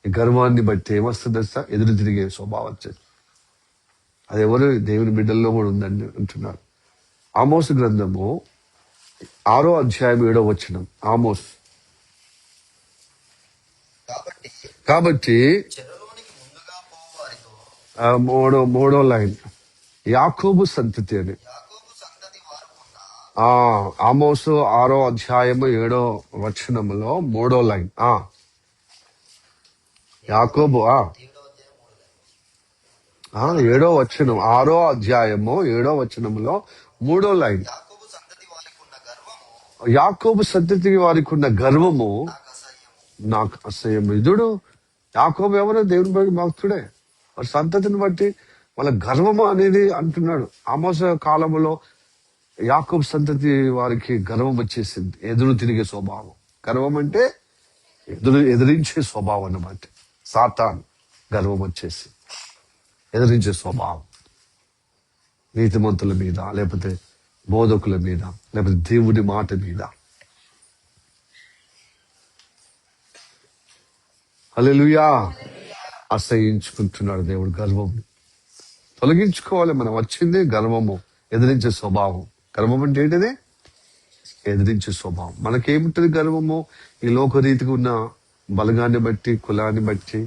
ఈ గర్వాన్ని బట్టి ఏమొస్తుంది? ఎదురు తిరిగే స్వభావం వచ్చేది. అది ఎవరు? దేవుని బిడ్డల్లో కూడా ఉందని అంటున్నారు. ఆమోసు గ్రంథము 6వ అధ్యాయం 7వ వచనం. ఆమోస్. కాబట్టి మూడో లైన్, యాకోబు సంతతి అని. ఆమోసు 6వ అధ్యాయము 7వ వచనములో 3వ లైన్. యాకోబు 7వ వచనం, 6వ అధ్యాయము 7వ వచనములో 3వ లైన్. యాకోబు సంతతి వారికి ఉన్న గర్వము నాకు అసహ్యం. ఇదుడు యాకోబు ఎవరో దేవుని భక్తుడే. వారి సంతతిని బట్టి వాళ్ళ గర్వము అనేది అంటున్నాడు. ఆమోస కాలంలో యాకోబు సంతతి వారికి గర్వం వచ్చేసింది. ఎదురు తిరిగే స్వభావం. గర్వం అంటే ఎదిరించే స్వభావం అన్నమాట. సాతాన్ గర్వం వచ్చేసి ఎదిరించే స్వభావం. నీతిమంతుల మీద, లేకపోతే బోధకుల మీద, లేకపోతే దేవుడి మాట మీద. హల్లెలూయా. అసహించుకుంటున్నాడు దేవుడు గర్వం. తొలగించుకోవాలి. మనం వచ్చింది గర్వము, ఎదిరించే స్వభావం. గర్వం అంటే ఏంటిది? ఎదిరించే స్వభావం. మనకేముంటుంది గర్వము? ఈ లోకరీతిగా ఉన్న బలగాన్ని బట్టి, కులాన్ని బట్టి,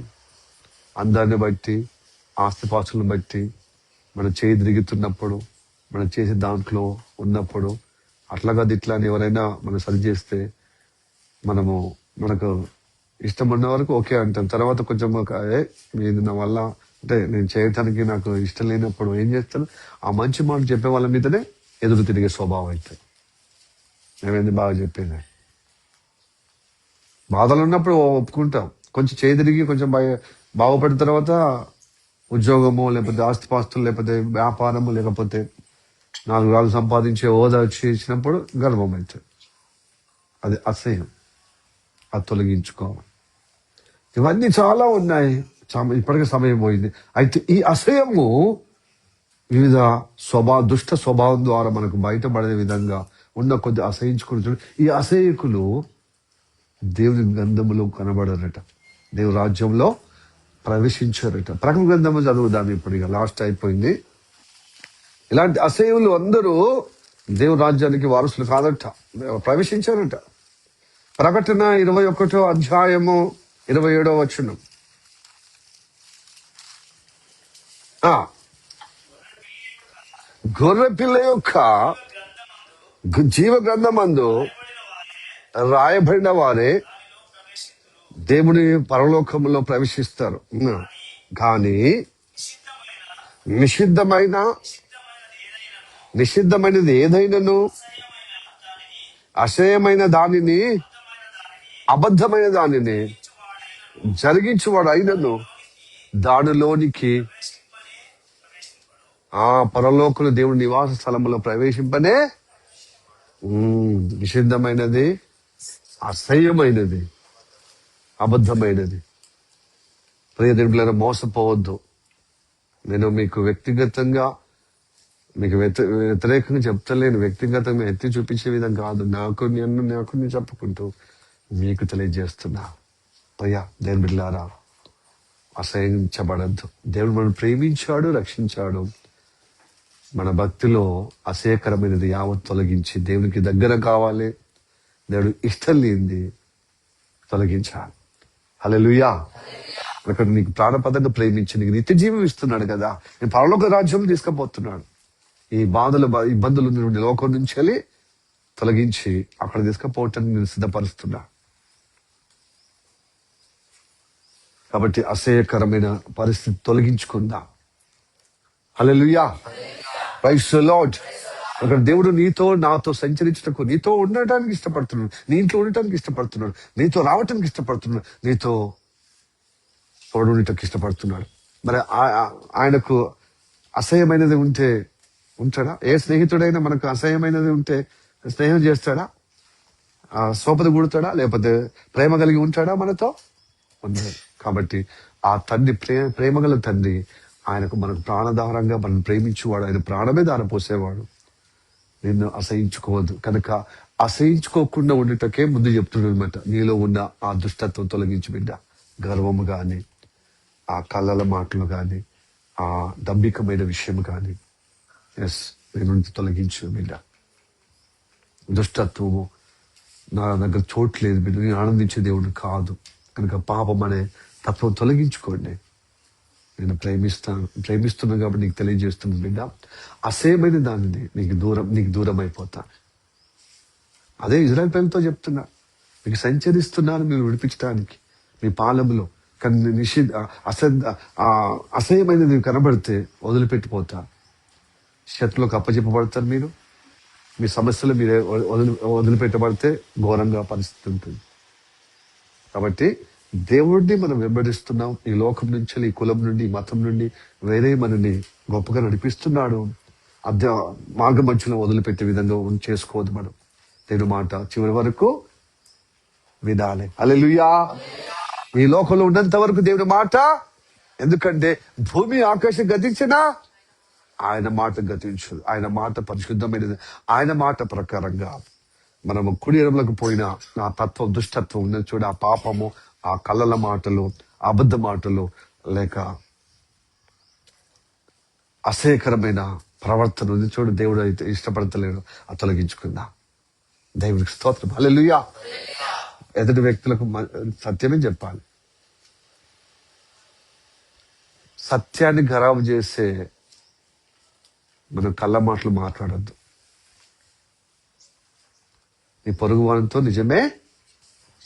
అందాన్ని బట్టి, ఆస్తిపాస్తులను బట్టి, మనం చేయి తిరుగుతున్నప్పుడు, మనం చేసే దాంట్లో ఉన్నప్పుడు, అట్లా కాదు ఇట్లా అని ఎవరైనా మనం సరి చేస్తే మనకు ఇష్టం ఉన్న వరకు ఓకే అంటాం. తర్వాత కొంచెం ఇది నా వల్ల అంటే నేను చేయటానికి నాకు ఇష్టం లేనప్పుడు ఏం చేస్తాను? ఆ మంచి మాట చెప్పే వాళ్ళ మీదనే ఎదురు తిరిగే స్వభావం అయితే. మేమేంది బాగా చెప్పేది? బాధలు ఉన్నప్పుడు ఒప్పుకుంటాం. కొంచెం చేయి తిరిగి కొంచెం బాగుపడిన తర్వాత ఉద్యోగము, లేకపోతే ఆస్తిపాస్తులు, లేకపోతే వ్యాపారము, లేకపోతే 4 రాళ్ళు సంపాదించే హోదా చేసినప్పుడు గర్వం అవుతుంది. అది అసహ్యం. అది తొలగించుకోవాలి. ఇవన్నీ చాలా ఉన్నాయి. ఇప్పటికే సమయం పోయింది. అయితే ఈ అసహ్యము వివిధ దుష్ట స్వభావం ద్వారా మనకు బయటపడే విధంగా ఉన్న కొద్ది అసహించుకుని, ఈ అసహ్యకులు దేవుని గ్రంథములో కనబడరట, దేవుని రాజ్యంలో ప్రవేశించారట. ప్రకటన గ్రంథము చదువుదాం ఇప్పుడు. ఇక లాస్ట్ అయిపోయింది. ఇలాంటి అసహ్యులు అందరూ దేవుని రాజ్యానికి వారసులు కాదట, ప్రవేశించారట. ప్రకటన 21వ అధ్యాయము 27వ వచనం. గొర్రె పిల్ల యొక్క జీవ గ్రంథమందు రాయబడిన వారే దేవుని పరలోకములో ప్రవేశిస్తారు. కానీ నిషిద్ధమైనది ఏదైనాను, అసహ్యమైన దానిని, అబద్ధమైన దానిని జరిగించువాడు అయినను దానిలోనికి పరలోకులు దేవుని నివాస స్థలంలో ప్రవేశింపనే. నిషిద్ధమైనది, అసహ్యమైనది, అబద్ధమైనది. ప్రియ దేవులారా, మోసపోవద్దు. నేను మీకు వ్యక్తిగతంగా మీకు వ్యతిరేకంగా చెప్తలేను, వ్యక్తిగతంగా ఎత్తి చూపించే విధం కాదు. నాకు నేను చెప్పుకుంటూ మీకు తెలియజేస్తున్నా. అయ్యా దేవుని బిడ్డలారా, అసహించబడద్దు. దేవుడు మనం ప్రేమించాడు, రక్షించాడు. మన భక్తిలో అసహ్యకరమైనది యావత్ తొలగించి దేవునికి దగ్గర కావాలి. దేవుడు ఇష్టం లేనిది తొలగించాలి. హల్లెలూయా. అక్కడ నీకు ప్రాణపదంగా ప్రేమించి నీకు నిత్య జీవం ఇస్తున్నాడు కదా. నేను పరలోక రాజ్యం తీసుకుపోతున్నాడు. ఈ బాధలు ఇబ్బందుల నుండి లోకం నుంచి వెళ్ళి తొలగించి అక్కడ తీసుకుపోవటానికి నేను సిద్ధపరుస్తున్నా. కాబట్టి అసహ్యకరమైన పరిస్థితి తొలగించుకుందా. హల్లెలూయా. Praise the Lord. అక్కడ దేవుడు నీతో నాతో సంచరించటకు, నీతో ఉండటానికి ఇష్టపడుతున్నాడు, నీ ఇంట్లో ఉండటానికి ఇష్టపడుతున్నాడు, నీతో రావటానికి ఇష్టపడుతున్నాడు, నీతో తోడుండటానికి ఇష్టపడుతున్నాడు. మరి ఆయనకు అసహ్యమైనది ఉంటే ఉంటాడా? ఏ స్నేహితుడైనా మనకు అసహ్యమైనది ఉంటే స్నేహం చేస్తాడా? సోపద కూడతాడా? లేకపోతే ప్రేమ కలిగి ఉంటాడా మనతో? ఉండదు. కాబట్టి ఆ తండ్రి ప్రేమగల తండ్రి ఆయనకు మనకు ప్రాణధారంగా మనం ప్రేమించేవాడు. ఆయన ప్రాణమే దారపోసేవాడు. నిన్ను అసహించుకోవద్దు. కనుక అసహించుకోకుండా ఉండటకే ముందు చెప్తున్నాడు అనమాట. నీలో ఉన్న ఆ దుష్టత్వం తొలగించి బిడ్డ. గర్వము గాని, ఆ కళ్ళల మాటలు గాని, ఆ దంభికమైన విషయం గాని నీ నుండి తొలగించు బిడ్డ. దుష్టత్వము నా దగ్గర చోట్లేదు బిడ్డ. నేను ఆనందించే దేవుడు కాదు. కనుక పాపం అనే తత్వం తొలగించుకోండి. నేను ప్రేమిస్తున్నాను కాబట్టి నీకు తెలియజేస్తున్నాను బిడ్డ. అసేమైన దానిని నీకు దూరం అయిపోతా. అదే ఇజ్రాయెల్ ప్రజలతో చెప్తున్నా, మీకు సంచరిస్తున్నాను మీరు విడిపించడానికి మీ పాలెంలో. కానీ అసహ్యమైనది కనబడితే వదిలిపెట్టిపోతా. శత్రులకు అప్పచెప్పబడతారు. మీరు మీ సమస్యలు మీరే వదిలిపెట్టబడితే ఘోరంగా పరిస్థితి ఉంటుంది. కాబట్టి దేవుడిని మనం వెంబడిస్తున్నాం. ఈ లోకం నుంచి, ఈ కులం నుండి, ఈ మతం నుండి వేరే మనని గొప్పగా నడిపిస్తున్నాడు. మార్గ మధ్యలో వదిలిపెట్టే విధంగా చేసుకోవద్దు. మనం దేవుని మాట చివరి వరకు వినాలి. హల్లెలూయా. ఈ లోకంలో ఉన్నంత వరకు దేవుని మాట, ఎందుకంటే భూమి ఆకాశం గతించినా ఆయన మాట గతించదు. ఆయన మాట పరిశుద్ధమైనది. ఆయన మాట ప్రకారంగా మనము కుడి ఎడమలకు పోయిన ఆ తత్వం, దుష్టత్వం ఉన్నది చూడ, ఆ పాపము, ఆ కళ్ళల మాటలు, అబద్ధ మాటలు, లేక అసహ్యకరమైన ప్రవర్తన ఉంది చూడు, దేవుడు అయితే ఇష్టపడతలేడు. అది తొలగించుకుందా. దేవుడికి స్తోత్రం. హల్లెలూయా. ఎదుటి వ్యక్తులకు సత్యమే చెప్పాలి. సత్యాన్ని ఖరాబు చేసే మనం కళ్ళ మాటలు మాట్లాడద్దు. నీ పొరుగు వారితో నిజమే,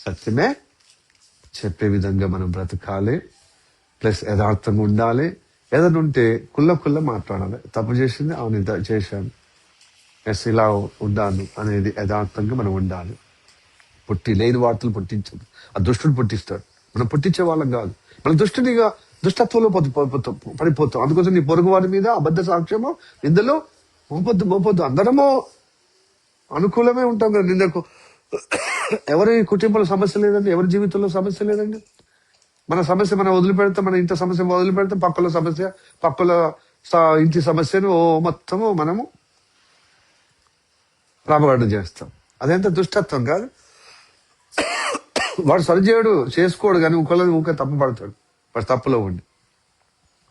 సత్యమే చెప్పే విధంగా మనం బ్రతకాలి. ప్లస్ యథార్థంగా ఉండాలి. ఏదైనా ఉంటే కుల్ల మాట్లాడాలి. తప్పు చేసింది, అవును చేశాను, ఇలా ఉండాను అనేది యథార్థంగా మనం ఉండాలి. లేని వార్తలు పుట్టించదు. ఆ దుష్టుడు పుట్టిస్తాడు. మనం పుట్టించే వాళ్ళం కాదు. మన దుష్టత్వంలో పడిపోతాం. అందుకోసం నీ పొరుగు వారి మీద అబద్ధ సాక్ష్యము, నిందలు మోపొద్దు. అందరము అనుకూలమే ఉంటాం కదా నిందకు. ఎవరి కుటుంబంలో సమస్య లేదండి, ఎవరి జీవితంలో సమస్య లేదండి. మన సమస్య మనం వదిలిపెడతాం, మన ఇంటి సమస్య వదిలిపెడతాం, పక్కల సమస్య, పక్కల ఇంటి సమస్యను మొత్తము మనము ప్రాపగండ చేస్తాం. అదెంత దుష్టత్వం కాదు. వాడు సరిచేయడు, చేసుకోడు, కానీ ఊకే తప్పు పడతాడు. వాడు తప్పులో ఉండి.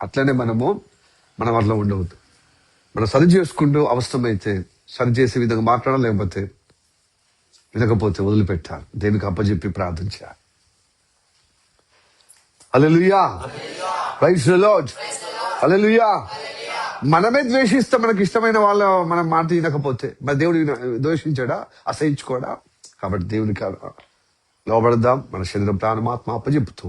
అట్లనే మనం అట్లా ఉండవద్దు. మనం సరి చేసుకుంటూ అవసరమైతే సరి చేసే విధంగా మాట్లాడాలి. వినకపోతే వదిలిపెట్టాలి. దేనికి అప్పచెప్పి ప్రార్థించాలి. Hallelujah. Praise the Lord. Hallelujah. మనమే ద్వేషిస్తాం మనకి ఇష్టమైన వాళ్ళ మనం మాట వినకపోతే. మరి దేవుడు ద్వేషించాడా? అసహించుకోడా? కాబట్టి దేవునికి లోబడదాం. మన శరీరం, ప్రాణమాత్మ అప్పచెప్పుతూ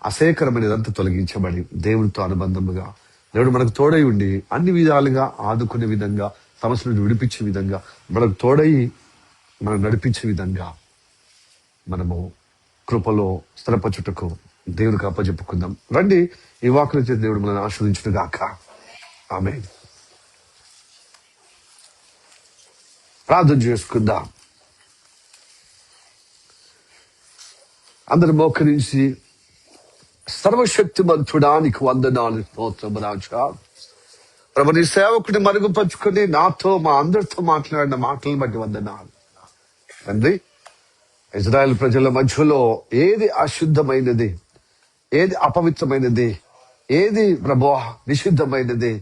అసహ్యకరమైనదంతా తొలగించబడి దేవునితో అనుబంధముగా దేవుడు మనకు తోడై ఉండి అన్ని విధాలుగా ఆదుకునే విధంగా, సమస్యలను విడిపించే విధంగా, మనకు తోడై మనం నడిపించే విధంగా మనము కృపలో స్థిరపరచుటకు దేవునికి అప్పచెప్పుకుందాం. రండి, ఈ వాక్కుల చేత దేవుడు మనల్ని ఆశీర్వదించును గాక. ఆమేన్. ప్రార్థన చేసుకుందాం. అందరు మోకరించి, సర్వశక్తిమంతుడా నీకు వందనాలు, స్తోత్రం రాజా. ప్రభు నీ సేవకుని మరుగుపరుచుకొని నాతో మా అందరితో మాట్లాడిన మాటలను బట్టి వందనాలు తండ్రి. ఇజ్రాయెల్ ప్రజల మధ్యలో ఏది అశుద్ధమైనది, ఏది అపవిత్రమైనది, ఏది ప్రభా నిషిద్ధమైనది,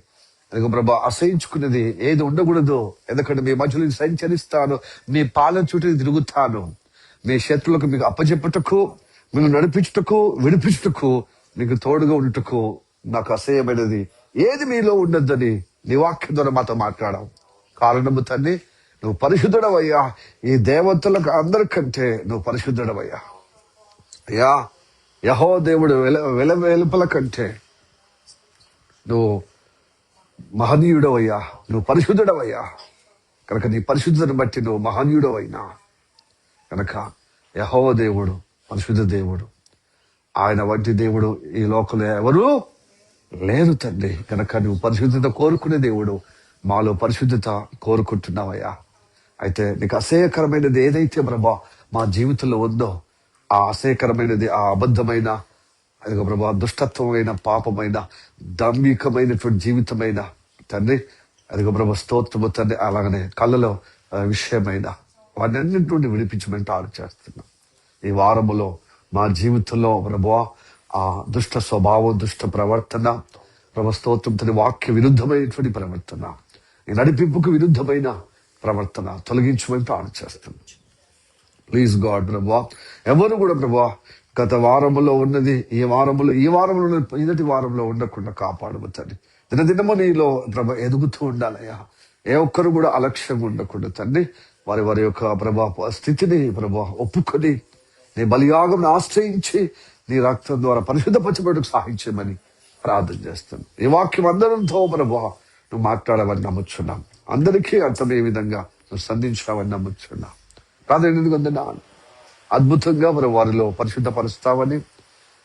అందుకు ప్రభా అసహించుకున్నది ఏది ఉండకూడదు. ఎందుకంటే మీ మధ్యలో సంచరిస్తాను, మీ పాలన చుట్టూ తిరుగుతాను. మీ శత్రులకు మీకు అప్పచెప్పుటకు, మీరు నడిపించుటకు, విడిపించుటకు, మీకు తోడుగా ఉండుటకు నాకు అసహ్యమైనది ఏది మీలో ఉండొద్దని నీ వాక్యం ద్వారా మాతో మాట్లాడావు. కారణము తండ్రి, నువ్వు పరిశుద్ధుడవయ్యా. ఈ దేవతలకు అందరికంటే నువ్వు పరిశుద్ధుడవయ్యా. అయ్యా, యహో దేవుడు వెలుపల కంటే నువ్వు మహనీయుడవయ్యా, నువ్వు పరిశుద్ధుడవయ్యా. కనుక నీ పరిశుద్ధతను బట్టి నువ్వు మహనీయుడవైనా కనుక యహో దేవుడు పరిశుద్ధ దేవుడు. ఆయన వంటి దేవుడు ఈ లోకంలో ఎవరు లేరు తండ్రి. కనుక నువ్వు పరిశుద్ధత కోరుకునే దేవుడు, మాలో పరిశుద్ధత కోరుకుంటున్నావయ్యా. అయితే నీకు అసహ్యకరమైనది ఏదైతే ప్రభా మా జీవితంలో ఉందో, ఆ అసహ్యకరమైనది, ఆ అబద్ధమైన, అదిగో ప్రభా దుష్టత్వమైన, పాపమైన, ధార్మికమైనటువంటి జీవితమైన తండ్రి, అదిగో ప్రభా స్తోత్రము తండ్రి, అలాగనే కళ్ళలో విషయమైన వాటన్నింటి నుండి విడిపించమంటే ఆలోచిస్తున్నాం. ఈ వారములో మా జీవితంలో ప్రభా ఆ దుష్ట స్వభావం, దుష్ట ప్రవర్తన, ప్రభా స్తోత్రం తండ్రి, వాక్య విరుద్ధమైనటువంటి ప్రవర్తన, ఈ నడిపింపుకు విరుద్ధమైన ప్రవర్తన తొలగించమని ఆలోచిస్తున్నాం. ప్లీజ్ గాడ్ ప్రభా, ఎవరు కూడా ప్రభా గత వారములో ఉన్నది ఈ వారములో ఇదటి వారంలో ఉండకుండా కాపాడబోతండి. దినదినము నీలో ప్రభా ఎదుగుతూ ఉండాలయ్యా. ఏ ఒక్కరు కూడా అలక్ష్యంగా ఉండకుండా తండ్రి, వారి వారి యొక్క ప్రభా స్థితిని ప్రభా ఒప్పుకొని నీ బలియాగం ఆశ్రయించి నీ రక్తం ద్వారా పరిశుద్ధపరచబడుటకు సహాయించమని ప్రార్థన చేస్తాను. ఈ వాక్యం అందరితో ప్రభా నువ్వు మాట్లాడవని నమ్ముచున్నాం. అందరికీ అర్థమయ్యే విధంగా నువ్వు సంధించావని నమ్ముచున్నాం. ప్రాధాన్యత అద్భుతంగా ప్రభు వారిలో పరిశుద్ధపరుస్తావని,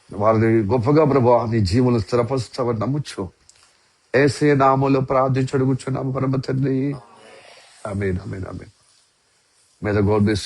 వారిని గొప్పగా ప్రభు నీ జీవులు స్థిరపరుస్తావని నమ్ముచ్చు. యేసే నామములో ప్రార్థించి అడుగుచున్నాము పరమ తండ్రి. Amen, amen, amen. May the God bless you.